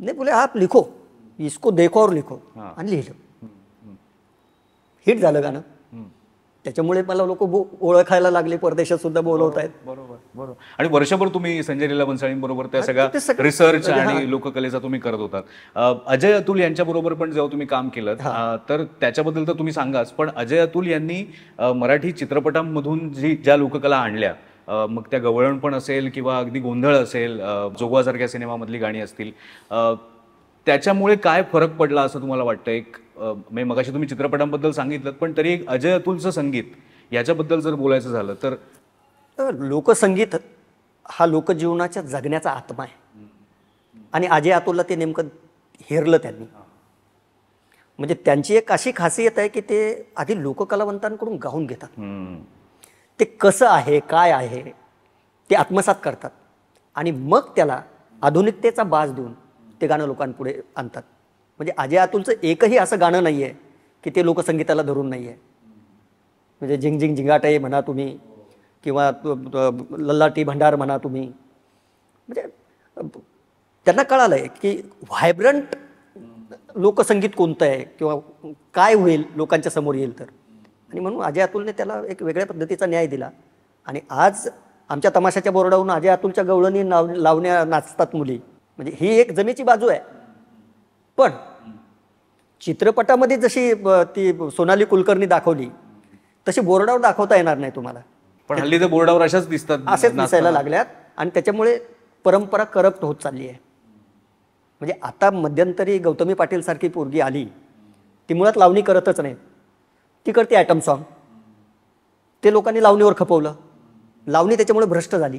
नहीं बोले आप लिखो, इसको देखो और लिखो. हां. आणि लिहिलं, हिट झालं गाणं. हम्म. त्याच्यामुळे मला लोक ओळखायला लागले, परदेशात सुद्धा बोलवत आहेत. बरोबर बरोबर. आणि वर्षभर तुम्ही संजय लीला भन्साळींबरोबर त्या ते सगळ्या सगळं- रिसर्च हां. आणि लोककलेचा तुम्ही करत होतात. अजय अतुल यांच्या बरोबर पण जेव्हा तुम्ही काम केलं, तर त्याच्याबद्दल तर तुम्ही सांगाच, पण अजय अतुल यांनी मराठी चित्रपटांमधून ज्या लोककला आणल्या, मग त्या गवळण पण असेल किंवा अगदी गोंधळ असेल, जोगवासारख्या सिनेमामधली गाणी असतील, त्याच्यामुळे काय फरक पडला असं तुम्हाला वाटतं? एक म्हणजे मगाशी तुम्ही चित्रपटांबद्दल सांगितलं, पण तरी एक अजय अतुलचं संगीत याच्याबद्दल जर बोलायचं झालं तर? लोकसंगीत हा लोकजीवनाच्या जगण्याचा आत्मा आहे. आणि अजय अतुलला ते नेमकं हेरलं त्यांनी. म्हणजे त्यांची एक अशी खासियत आहे की ते आधी लोककलावंतांकडून गाऊन घेतात. ते कसं आहे, काय आहे, ते आत्मसात करतात आणि मग त्याला आधुनिकतेचा बाज देऊन ते गाणं लोकांपुढे आणतात. म्हणजे अजय अतुलचं एकही असं गाणं नाही आहे की ते लोकसंगीताला धरून नाही आहे. म्हणजे झिंग झिंग झिंगाटे म्हणा तुम्ही, किंवा लल्लाटी भंडार म्हणा तुम्ही, म्हणजे त्यांना कळालं आहे की व्हायब्रंट लोकसंगीत कोणतं आहे किंवा काय होईल लोकांच्या समोर येईल तर. आणि म्हणून अजय अतुलने त्याला एक वेगळ्या पद्धतीचा न्याय दिला. आणि आज आमच्या तमाशाच्या बोर्डावरून अजय अतुलच्या गवळणी लावण्या नाचतात मुली. म्हणजे ही एक जमेची बाजू आहे. पण चित्रपटामध्ये जशी ती सोनाली कुलकर्णी दाखवली तशी बोर्डावर दाखवता येणार नाही तुम्हाला. पण हल्ली तर बोर्डावर अशाच दिसतात, असेच दिसायला लागल्यात. आणि त्याच्यामुळे परंपरा करप्ट होत चालली आहे. म्हणजे आता मध्यंतरी गौतमी पाटील सारखी पोरगी आली, ती मुळात लावणी करतच नाही, ती करते ॲटम सॉन्ग. ते लोकांनी लावणीवर खपवलं, लावणी त्याच्यामुळे भ्रष्ट झाली.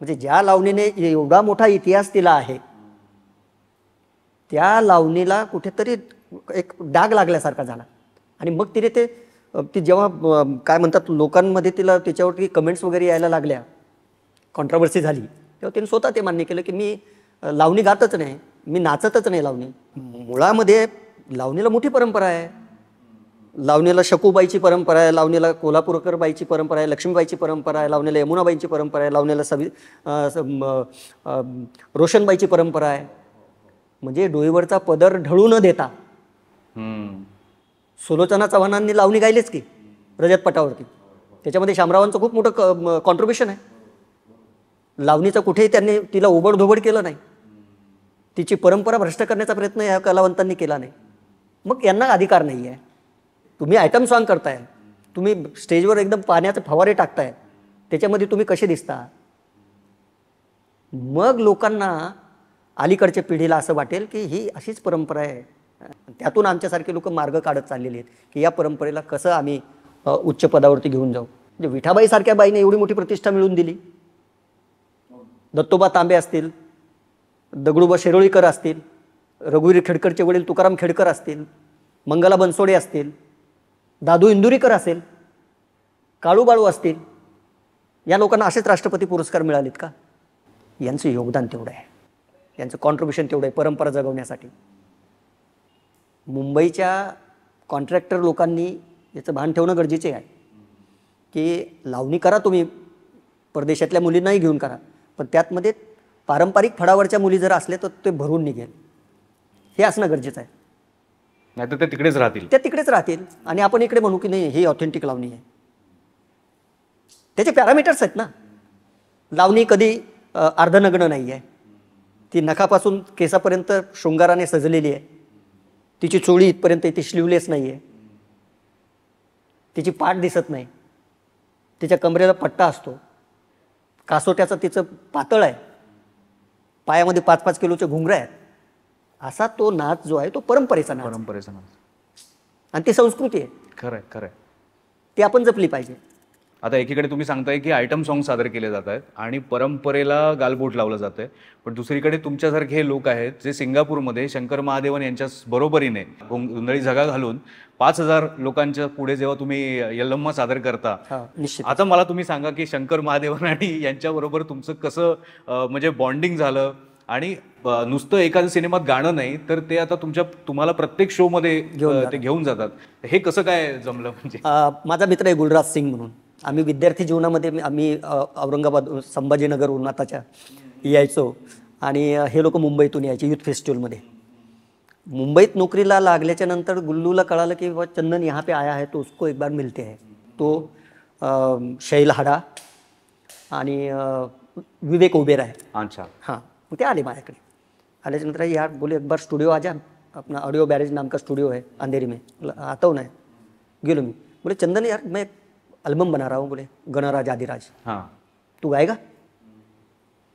म्हणजे ज्या लावणीने एवढा मोठा इतिहास दिला आहे, त्या लावणीला कुठेतरी एक डाग लागल्यासारखा झाला. आणि मग तिने ती जेव्हा काय म्हणतात लोकांमध्ये तिला त्याच्यावरती कमेंट्स वगैरे यायला लागल्या, कॉन्ट्रोवर्सी झाली, तेव्हा त्यांनी स्वतः ते मान्य केलं की मी लावणी गातच नाही, मी नाचतच नाही लावणी. मुळामध्ये लावणीला मोठी परंपरा आहे. लावणीला शकूबाईची परंपरा आहे, लावणीला कोल्हापूरकर बाईची परंपरा आहे, लक्ष्मीबाईची परंपरा आहे, लावणीला यमुनाबाईंची परंपरा आहे, लावणीला रोशनबाईची परंपरा आहे. म्हणजे डोईवरचा पदर ढळू न देता सुलोचना चव्हाणांनी लावणी गायलीच की रजत पटावरती. त्याच्यामध्ये शामरावांचं खूप मोठं कॉन्ट्रीब्युशन आहे. लावणीचं कुठेही त्यांनी तिला ओबडधोबड केलं नाही, तिची परंपरा भ्रष्ट करण्याचा प्रयत्न या कलावंतांनी केला नाही. मग यांना अधिकार नाही आहे. तुम्ही आयटम सॉन्ग करताय, तुम्ही स्टेजवर एकदम पाण्याचे फवारे टाकताय, त्याच्यामध्ये तुम्ही कसे दिसता. मग लोकांना अलीकडच्या पिढीला असं वाटेल की ही अशीच परंपरा आहे. त्यातून आमच्यासारखे लोक मार्ग काढत चाललेले आहेत की या परंपरेला कसं आम्ही उच्च पदावरती घेऊन जाऊ. म्हणजे विठाबाईसारख्या बाईने एवढी मोठी प्रतिष्ठा मिळवून दिली. दत्तोबा तांबे असतील, दगडूबा शिरोळीकर असतील, रघुवीर खेडकरचे वडील तुकाराम खेडकर असतील, मंगला बनसोडे असतील, दादू इंदुरीकर असेल, काळूबाळू असतील, या लोकांना असेच राष्ट्रपती पुरस्कार मिळालेत का? यांचं योगदान तेवढं आहे, यांचं कॉन्ट्रीब्युशन तेवढं आहे परंपरा जगवण्यासाठी. मुंबईच्या कॉन्ट्रॅक्टर लोकांनी याचं भान ठेवणं गरजेचे आहे की लावणी करा तुम्ही, परदेशातल्या मुलींनाही घेऊन करा, पण त्यातमध्ये पारंपरिक फडावरच्या मुली जर असल्या तर ते भरून निघेल, हे असणं गरजेचं आहे. नाही तर ते तिकडेच राहतील, त्या तिकडेच राहतील आणि आपण इकडे म्हणू की नाही ही ऑथेंटिक लावणी आहे. त्याचे पॅरामीटर्स आहेत ना. लावणी कधी अर्धनग्न नाही आहे, ती नखापासून केसापर्यंत शृंगाराने सजलेली आहे. तिची चोळी इथपर्यंत ती स्लीवलेस नाही आहे, तिची पाठ दिसत नाही, तिच्या कमरेला पट्टा असतो, कासोट्याचं तिचं पातळ आहे, पायामध्ये 5-5 किलोचे घुंगरं आहेत. असा तो नाच जो आहे तो परंपरेचा नाच, आणि ती संस्कृती आहे. खरंय खरंय, ती आपण जपली पाहिजे. आता एकीकडे तुम्ही सांगताय की आयटम सॉन्ग सादर केले जात आहेत आणि परंपरेला गालबोट लावलं जात आहे, पण दुसरीकडे तुमच्यासारखे हे लोक आहेत जे सिंगापूरमध्ये शंकर महादेवन यांच्या बरोबरीने गोंधळी झगा घालून 5,000 लोकांच्या पुढे जेव्हा तुम्ही यल्लम्मा सादर करता, निश्चित. आता मला तुम्ही सांगा की शंकर महादेवन आणि यांच्याबरोबर तुमचं कसं म्हणजे बॉन्डिंग झालं. आणि नुसतं एखाद्या सिनेमात गाणं नाही तर ते आता तुम्हाला प्रत्येक शो मध्ये ते घेऊन जातात. हे कसं काय जमलं? म्हणजे माझा मित्र आहे गुलराज सिंग म्हणून. आम्ही विद्यार्थी जीवनामध्ये आम्ही औरंगाबाद संभाजीनगरहून आताच्या यायचो आणि हे लोक मुंबईतून यायचे युथ फेस्टिवलमध्ये. मुंबईत नोकरीला लागल्याच्या नंतर गुल्लूला कळालं की चंदन यहाँ पे आया है तो उसको एक बार मिलते हैं. तो शैल हाडा आणि विवेक ओबेर आहे. अच्छा. हां, मग ते आले माझ्याकडे. आल्याच्या नंतर यार बोले एक बार स्टुडिओ आ जा, अपना ऑडियो बैरेज नाम का स्टूडियो है अंधेरी में. आता हूँ ना. गेलो मी. बोले चंदन यार मैं एल्बम बना रहा हूँ, बोले गणराज आदिराज. हाँ, तू गाएगा?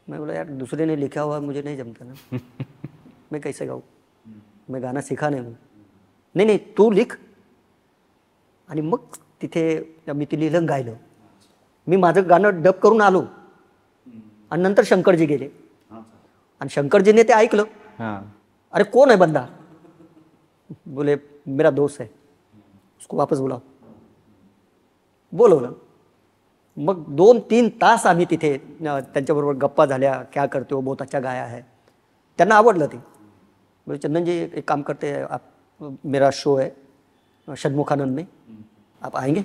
मैं बोला यार दूसरे ने लिखा हुआ मुझे नहीं जमता ना. मैं कैसे गाऊँ, मैं गाना सीखा नहीं हूँ. नाही नाही तू लिख. आणि मग तिथे मी ते लिहिलं, गायलं. मी माझं गाणं डब करून आलो आणि नंतर शंकरजी गेले आणि शंकरजीने ते ऐकलं. अरे कौन है बंदा? बोले मेरा दोस्त है, उसको वापस बुलाओ. बोलवलं. मग 2-3 तास आम्ही तिथे त्यांच्याबरोबर गप्पा झाल्या. क्या करते हो, बहुत अच्छा गाया है. त्यांना आवडलं ते. बोले चंदन जी एक काम करते हैं, आप मेरा शो है षण्मुखानंद में, आप आएंगे?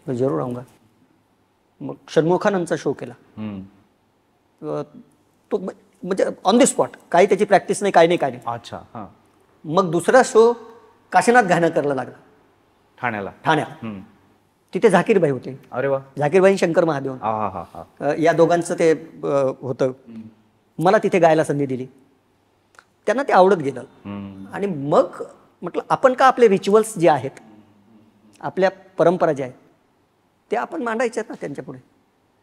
मैं जरूर आऊँगा. मग षण्मुखानंदचा शो केला. तो म्हणजे ऑन द स्पॉट, काही त्याची प्रॅक्टिस नाही, काय नाही. अच्छा. हां. मग दुसरा शो काशीनाथ घाणेकरला लागला ठाण्याला. तिथे झाकीरबाई होते. अरे वा. झाकीरबाई शंकर महादेवन, या दोघांचं ते होतं. मला तिथे गायला संधी दिली. त्यांना ते आवडत गेलं. आणि मग म्हटलं आपण का आपले रिच्युअल्स जे आहेत, आपल्या परंपरा ज्या आहेत त्या आपण मांडायच्यात ना त्यांच्यापुढे.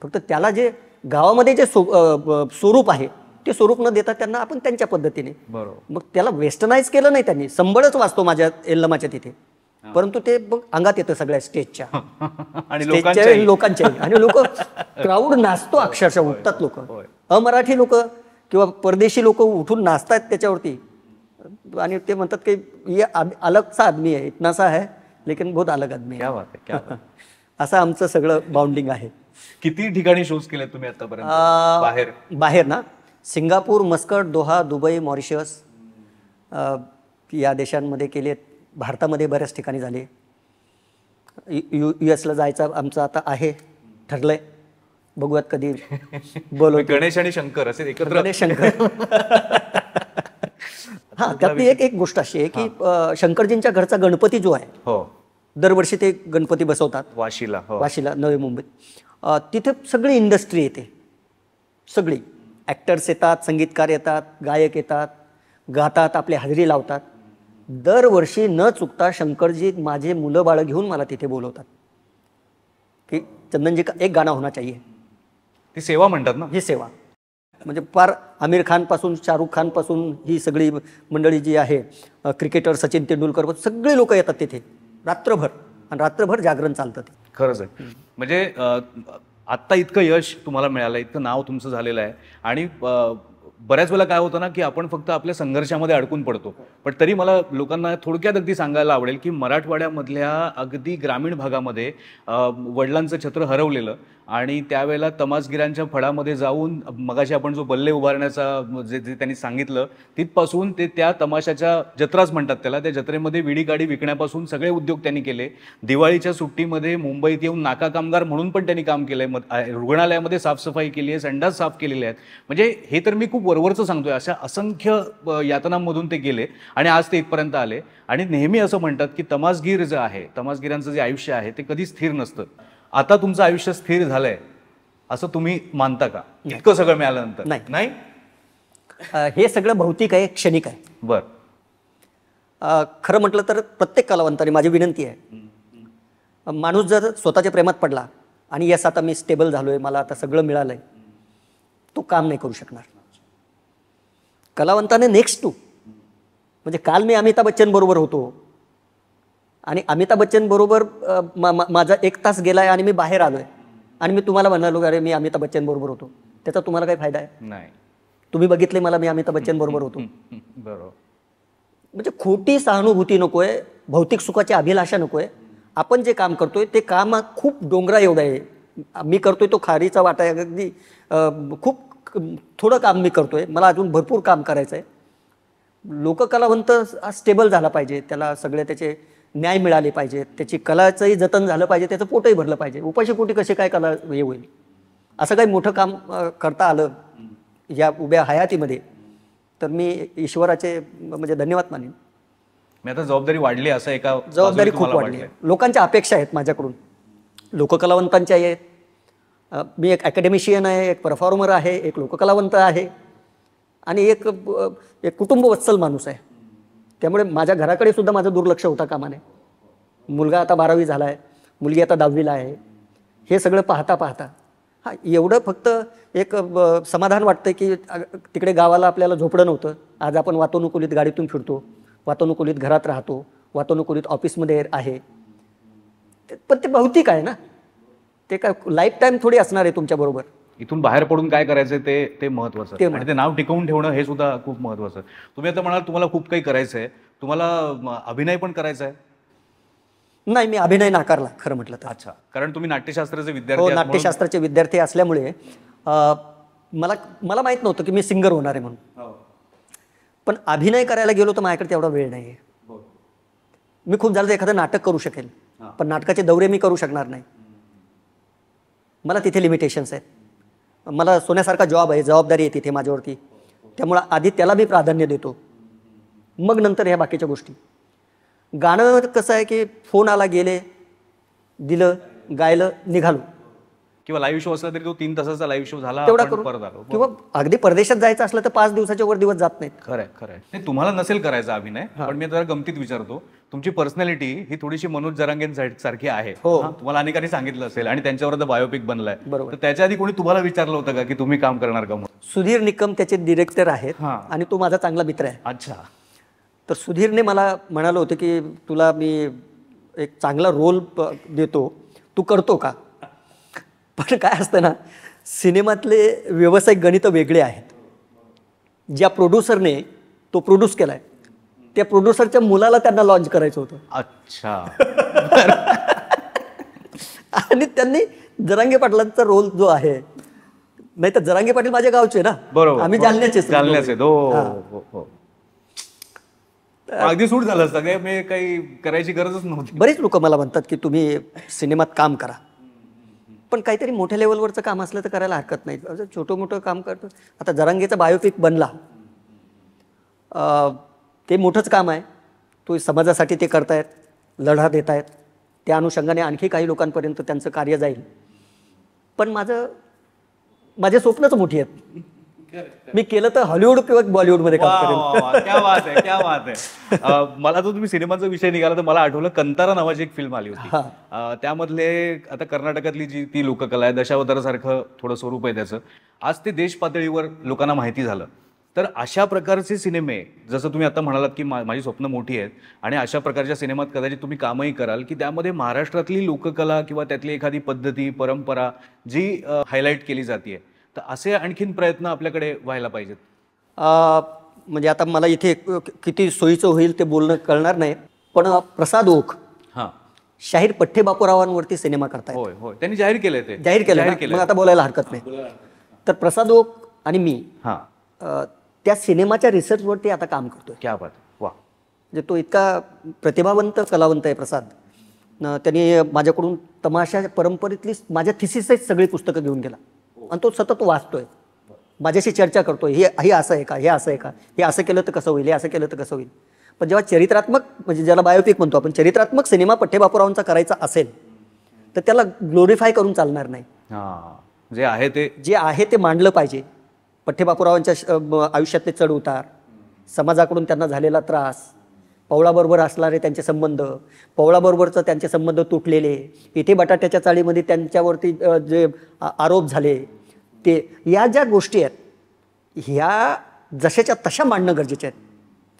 फक्त त्याला जे गावामध्ये जे स्वरूप आहे ते स्वरूप न देता त्यांना आपण त्यांच्या पद्धतीने. बरोबर. मग त्याला वेस्टर्नाइज केलं नाही त्यांनी. संबळच वाचतो माझ्या एल्लमाच्या तिथे, परंतु ते मग अंगात येतं सगळ्या स्टेजच्या आणि लोकांच्या आणि लोक क्राऊड नाचतो अक्षरशः, उठतात लोक. अमराठी लोक किंवा परदेशी लोक उठून नाचतात त्याच्यावरती आणि ते म्हणतात की ये अलग सा आदमी है, इतना सा है लेकिन बहुत अलग आदमी है. क्या बात है, क्या बात. असं आमचं सगळं बाउंडिंग आहे. किती ठिकाणी शोज केले तुम्ही आतापर्यंत बाहेर? बाहेर ना, Singapore, Muscat, Doha, Dubai, Mauritius या देशांमध्ये केले. भारतामध्ये बऱ्याच ठिकाणी झाले. US ला जायचं आमचं आता आहे, ठरलंय. बघूयात कधी बोलू. गणेश आणि शंकर असे एकत्र. गणेश शंकर. हा, त्यातली एक गोष्ट अशी आहे की शंकरजींच्या घरचा गणपती जो आहे, हो, दरवर्षी ते गणपती बसवतात वाशीला. हो. वाशीला, नवी मुंबईत. तिथे सगळी इंडस्ट्री येते, सगळी ॲक्टर्स येतात, संगीतकार येतात, गायक येतात, गातात, आपली हजेरी लावतात. दरवर्षी न चुकता शंकरजी माझे मुलं बाळं घेऊन मला तिथे बोलवतात की चंदनजी का एक गाणं होना चाहिए. ती सेवा म्हणतात ना. ही सेवा म्हणजे फार आमिर खानपासून शाहरुख खानपासून ही सगळी मंडळी जी आहे, क्रिकेटर सचिन तेंडुलकर, सगळे लोक येतात तिथे रात्रभर, आणि रात्रभर जागरण चालतं ते. खरंच आहे. म्हणजे आत्ता इतकं यश तुम्हाला मिळालं, इतकं नाव तुमचं झालेलं आहे, आणि बऱ्याच वेळेला काय होतं ना की आपण फक्त आपल्या संघर्षामध्ये अडकून पडतो. पण तरी मला लोकांना थोडक्यात अगदी सांगायला आवडेल की मराठवाड्यामधल्या अगदी ग्रामीण भागामध्ये वडिलांचं छत्र हरवलेलं, आणि त्यावेळेला तमासगिरांच्या फडामध्ये जाऊन मगाशी आपण जो बल्ले उभारण्याचा जे त्यांनी सांगितलं, तिथपासून ते त्या तमाशाच्या जत्राच म्हणतात त्याला, त्या जत्रेमध्ये विडी गाडी विकण्यापासून सगळे उद्योग त्यांनी केले. दिवाळीच्या सुट्टीमध्ये मुंबईत येऊन नाका कामगार म्हणून पण त्यांनी काम केलंय. रुग्णालयामध्ये साफसफाई केली आहे, संडास साफ केलेले आहेत. म्हणजे हे तर मी खूप वरवरचं सांगतोय, अशा असंख्य यातनांमधून ते गेले आणि आज ते इथपर्यंत आले. आणि नेहमी असं म्हणतात की तमासगीर जे आहे, तमासगिरांचं जे आयुष्य आहे ते कधी स्थिर नसतं. आता तुमचं आयुष्य स्थिर झालंय असं तुम्ही मानता का, इतकं सगळं मिळाल्यानंतर? नाही, हे सगळं भौतिक आहे, क्षणिक आहे. बर. खरं म्हटलं तर प्रत्येक कलावंताने, माझी विनंती आहे, माणूस जर स्वतःच्या प्रेमात पडला आणि यस आता मी स्टेबल झालोय, मला आता सगळं मिळालंय, तो काम नाही करू शकणार. कलावंताने नेक्स्ट टू, म्हणजे काल मी अमिताभ बच्चन बरोबर होतो आणि अमिताभ बच्चन बरोबर माझा 1 तास गेलाय आणि मी बाहेर आलोय आणि मी तुम्हाला म्हणालो अरे मी अमिताभ बच्चन बरोबर होतो, त्याचा तुम्हाला काही फायदा आहे? नाही. तुम्ही बघितले मला, मी अमिताभ बच्चन बरोबर होतो. बरोबर. म्हणजे खोटी सहानुभूती नकोय, भौतिक सुखाची अभिलाषा नकोय. आपण जे काम करतोय ते काम खूप डोंगरा एवढं आहे. मी करतोय तो खारीचा वाटा आहे, अगदी खूप थोडं काम मी करतोय, मला अजून भरपूर काम करायचं आहे. लोककलावंत स्टेबल झाला पाहिजे, त्याला सगळे त्याचे न्याय मिळाले पाहिजे, त्याची कलाचंही जतन झालं पाहिजे, त्याचं पोटही भरलं पाहिजे. उपाशी पोटी कसे काय कला हे होईल? असं काही मोठं काम करता आलं या उभ्या हयातीमध्ये तर मी ईश्वराचे म्हणजे धन्यवाद मानेन. मी आता जबाबदारी वाढली असं एका जबाबदारी खूप वाढली आहे. लोकांच्या अपेक्षा आहेत माझ्याकडून, लोककलावंतांच्या आहेत. मी एक अकॅडमिशियन आहे, एक परफॉर्मर आहे, एक लोककलावंत आहे आणि एक कुटुंबवत्सल माणूस आहे. त्यामुळे माझ्या घराकडे सुद्धा माझं दुर्लक्ष होता कामा नये. मुलगा आता 12वी झाला आहे, मुलगी आता 10वीला आहे. हे सगळं पाहता पाहता हां एवढं फक्त एक समाधान वाटतं की तिकडे गावाला आपल्याला झोपडं नव्हतं, आज आपण वातानुकूलित गाडीतून फिरतो, वातानुकूलित घरात राहतो, वातानुकूलित ऑफिसमध्ये आहे. पण ते भौतिक आहे ना, ते काय लाईफ टाईम थोडी असणार आहे तुमच्याबरोबर. इथून बाहेर पडून काय करायचं ते महत्वाचं, आणि ते नाव टिकवून ठेवणं हे सुद्धा खूप महत्वाचं. तुम्ही आता म्हणाल तुम्हाला खूप काही करायचं आहे, तुम्हाला अभिनय पण करायचा आहे? नाही, मी अभिनय नाकारला खरं म्हटलं तर. अच्छा, कारण तुम्ही नाट्यशास्त्राचे विद्यार्थी. हो, नाट्यशास्त्राचे विद्यार्थी असल्यामुळे मला माहित नव्हतं की मी सिंगर होणार आहे म्हणून. पण अभिनय करायला गेलो तर माझ्याकडे तेवढा वेळ नाही आहे. मी खूप झालं तर एखादं नाटक करू शकेल, पण नाटकाचे दौरे मी करू शकणार नाही. मला तिथे लिमिटेशन्स आहेत. मला सोन्यासारखा जॉब आहे, जबाबदारी आहे तिथे माझ्यावरती. त्यामुळं आधी त्याला मी प्राधान्य देतो, मग नंतर ह्या बाकीच्या गोष्टी. गाणं कसं आहे की फोन आला, गेले, दिलं, गायलं, निघालो. किंवा लाईव्ह शो असला तरी तो 3 तासाचा लाईव्ह शो झाला, तेवढा आपण करू. परत आलो. किंवा अगदी परदेशात जायचं असलं तर 5 दिवसाच्या वर दिवस जात नाहीत. खरंय खरंय. नाही, तुम्हाला नसेल करायचा अभिनय, पण मी जरा गमतीत विचारतो. तुमची पर्सनॅलिटी ही थोडीशी मनोज जरांगेंसारखी आहे. तुम्हाला अनेकांनी सांगितलं असेल आणि त्यांच्यावर बायोपिक बनलाय. तर त्याच्या आधी कोणी तुम्हाला विचारलं होतं का की तुम्ही काम करणार का? सुधीर निकम त्याचे डिरेक्टर आहेत आणि तो माझा चांगला मित्र आहे. अच्छा. तर सुधीरने मला म्हणालं होतं की तुला मी एक चांगला रोल देतो, तू करतो का? पण काय असतं ना, सिनेमातले व्यावसायिक गणित वेगळे आहेत. ज्या प्रोड्युसरने तो प्रोड्यूस केलाय त्या प्रोड्युसरच्या मुलाला त्यांना लॉन्च करायचं होतं. अच्छा. आणि त्यांनी जरांगे पाटलांचा रोल जो आहे, नाही तर जरांगे पाटील माझ्या गावचे ना, बरोबर, आम्ही जालन्याचे जालन्याचे. हो. अगदी सूट झालं असतं, काय मी काही करायची गरजच नव्हती. बरेच लोक मला म्हणतात की तुम्ही सिनेमात काम करा, पण काहीतरी मोठ्या लेवलवरचं काम असलं तर करायला हरकत नाही. असं छोटं मोठं काम करतो. आता जरांगेचा बायोपिक बनला, ते मोठंच काम आहे. तो समाजासाठी ते करतायत, लढा देत आहेत. त्या अनुषंगाने आणखी काही लोकांपर्यंत त्यांचं कार्य जाईल. पण माझे स्वप्नच मोठी आहेत. मी केलं तर हॉलिवूड किंवा बॉलिवूडमध्ये काम करेन. क्या बात आहे, क्या बात आहे. मला तो तुम्ही सिनेमाचा विषय निघाला तर मला आठवलं, कंतारा नावाची एक फिल्म आली होती. त्यामधले आता कर्नाटकातली जी ती लोककला आहे, दशावतारासारखं थोडं स्वरूप आहे त्याचं, आज ते देश पातळीवर लोकांना माहिती झालं. तर अशा प्रकारचे सिनेमे, जसं तुम्ही आता म्हणालात की माझी स्वप्न मोठी आहेत, आणि अशा प्रकारच्या सिनेमात कदाचित तुम्ही कामही कराल की त्यामध्ये महाराष्ट्रातली लोककला किंवा त्यातली एखादी पद्धती, परंपरा जी हायलाईट केली जाते, तर असे आणखीन प्रयत्न आपल्याकडे व्हायला पाहिजेत. म्हणजे आता मला इथे किती सोयीचं होईल ते बोलणं कळणार नाही, पण प्रसाद ओक शाहीर पठ्ठे बापूरावांवरती सिनेमा करतायत. होय होय, त्यांनी जाहीर केलंय, ते जाहीर केलं. मग आता बोलायला हरकत नाही. तर प्रसाद ओक आणि मी त्या सिनेमाच्या रिसर्चवरती आता काम करतोय. क्या बात, वा. म्हणजे तो इतका प्रतिभावंत कलावंत आहे प्रसाद. त्यांनी माझ्याकडून तमाशा परंपरेतली माझ्या थिसिसच सगळी पुस्तकं घेऊन गेला, आणि तो सतत वाचतोय, माझ्याशी चर्चा करतोय. हे असं आहे का, हे असं आहे का, हे असं केलं तर कसं होईल, हे असं केलं तर कसं होईल. पण जेव्हा चरित्रात्मक, म्हणजे ज्याला बायोपिक म्हणतो आपण, चरित्रात्मक सिनेमा पठ्ठे बापूरावांचा करायचा असेल तर त्याला ग्लोरिफाय करून चालणार नाही. जे आहे ते मांडलं पाहिजे. पठ्ठे बापूरावांच्या आयुष्यातले चढ उतार, समाजाकडून त्यांना झालेला त्रास, पवळाबरोबर असणारे त्यांचे संबंध, पवळाबरोबरचं त्यांचे संबंध तुटलेले, इथे बटाट्याच्या चाळीमध्ये त्यांच्यावरती जे आरोप झाले, ते या ज्या गोष्टी आहेत ह्या जशाच्या तशा मांडणं गरजेचे आहेत.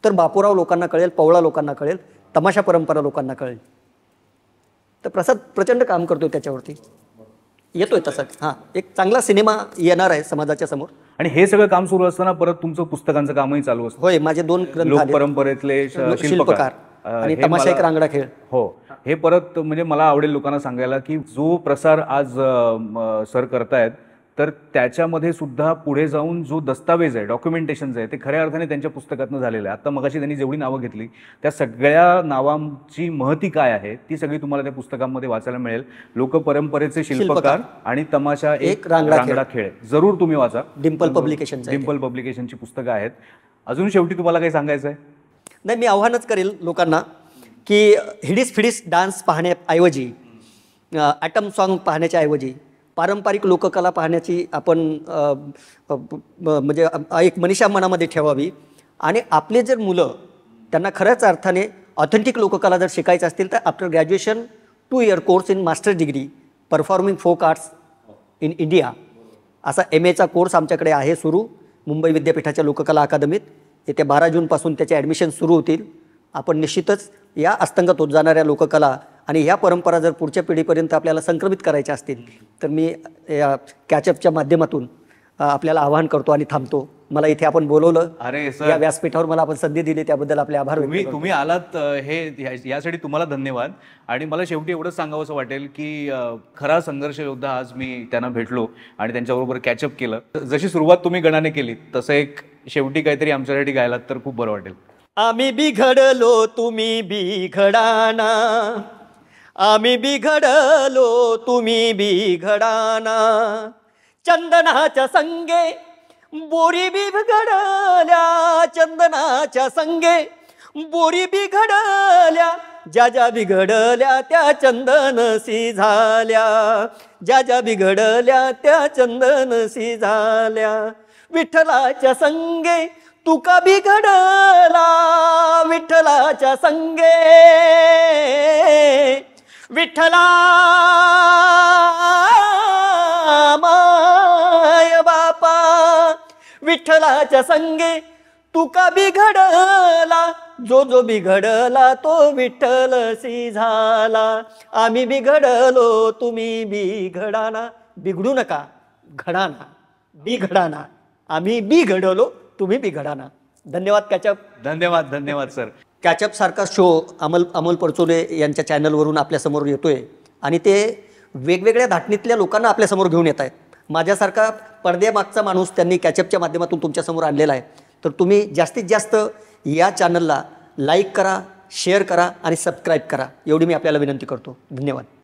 तर बापूराव लोकांना कळेल, पवळा लोकांना कळेल, तमाशा परंपरा लोकांना कळेल. तर प्रसाद प्रचंड काम करतोय त्याच्यावरती, येतोय तसं. एक चांगला सिनेमा येणार आहे समाजाच्या समोर. आणि हे सगळं काम सुरू असताना परत तुमचं पुस्तकांचं कामही चालू असतं. होय, माझे 2 ग्रंथ, लोक परंपरेतले शिल्पकार आणि तमाशा एक रांगडा खेळ. हो, हे परत म्हणजे मला आवडेल लोकांना सांगायला की जो प्रसार आज सर करतायत, तर त्याच्यामध्ये सुद्धा पुढे जाऊन जो दस्तावेज आहे, डॉक्युमेंटेशन आहे, ते खऱ्या अर्थाने त्यांच्या पुस्तकातनं झालेलं आहे. आता मगाशी त्यांनी जेवढी नावं घेतली त्या सगळ्या नावांची महती काय आहे ती सगळी तुम्हाला त्या पुस्तकामध्ये वाचायला मिळेल. लोक परंपरेचे शिल्पकार आणि तमाशा एक रांगडा खेळ जरूर तुम्ही वाचा. डिंपल पब्लिकेशनची पुस्तकं आहेत. अजून शेवटी तुम्हाला काही सांगायचं आहे? नाही, मी आव्हानच करेल लोकांना की हिडीस फिडीस डान्स पाहण्याऐवजी, ॲटम सॉन्ग पाहण्याच्या ऐवजी पारंपरिक लोककला पाहण्याची आपण म्हणजे एक मनीषा मनामध्ये ठेवावी. आणि आपले जर मुलं, त्यांना खऱ्याच अर्थाने ऑथेंटिक लोककला जर शिकायचं असतील तर after graduation 2 year course in master degree performing folk arts in India असा MA कोर्स आमच्याकडे आहे सुरू, मुंबई विद्यापीठाच्या लोककला अकादमीत. येत्या 12 जूनपासून त्याचे ॲडमिशन सुरू होतील. आपण निश्चितच या अस्तंगत होत जाणाऱ्या लोककला आणि ह्या परंपरा जर पुढच्या पिढीपर्यंत आपल्याला संक्रमित करायच्या असतील तर मी या कॅचअपच्या माध्यमातून आपल्याला आवाहन करतो आणि थांबतो. मला इथे आपण बोलवलं, अरे सर, या व्यासपीठावर मला आपण संधी दिली त्याबद्दल आपले आभार. तुम्ही आलात यासाठी तुम्हाला धन्यवाद. आणि मला शेवटी एवढंच सांगावंसं वाटेल की खरा संघर्ष योद्धा आज मी त्यांना भेटलो आणि त्यांच्याबरोबर कॅचअप केलं. जशी सुरुवात तुम्ही गणाने केली तसं एक शेवटी काहीतरी आमच्यासाठी गायलात तर खूप बरं वाटेल. आम्ही बिघडलो तुम्ही बिघडाना, आम्ही बिघडलो तुम्ही बिघडाना, चंदनाच्या संगे बोरी बिघडल्या, चंदनाच्या संगे बोरी बिघडल्या, ज्या ज्या बिघडल्या त्या चंदनसी झाल्या, ज्या ज्या बिघडल्या त्या चंदनसी झाल्या. विठ्ठलाच्या संगे तुका बिघडला, विठ्ठलाच्या संगे विठ्ठला माय बापा, विठ्ठलाच्या संगे तुका बिघडला, जो जो बिघडला तो विठ्ठलसी झाला. आम्ही बिघडलो तुम्ही बिघडाना, बिघडू नका, घडाना, बिघडाना, आम्ही बिघडलो तुम्ही बिघडाना. धन्यवाद कॅचअप. धन्यवाद सर. कॅचअप सारखा शो अमोल परचोले यांच्या चॅनलवरून आपल्यासमोर येतोय आणि ते वेगवेगळ्या धाटणीतल्या लोकांना आपल्यासमोर घेऊन येत आहेत. माझ्यासारखा पडद्यामागचा माणूस त्यांनी कॅचअपच्या माध्यमातून तुमच्यासमोर आणलेला आहे. तर तुम्ही जास्तीत जास्त या चॅनलला लाईक करा, शेअर करा आणि सबस्क्राईब करा, एवढी मी आपल्याला विनंती करतो. धन्यवाद.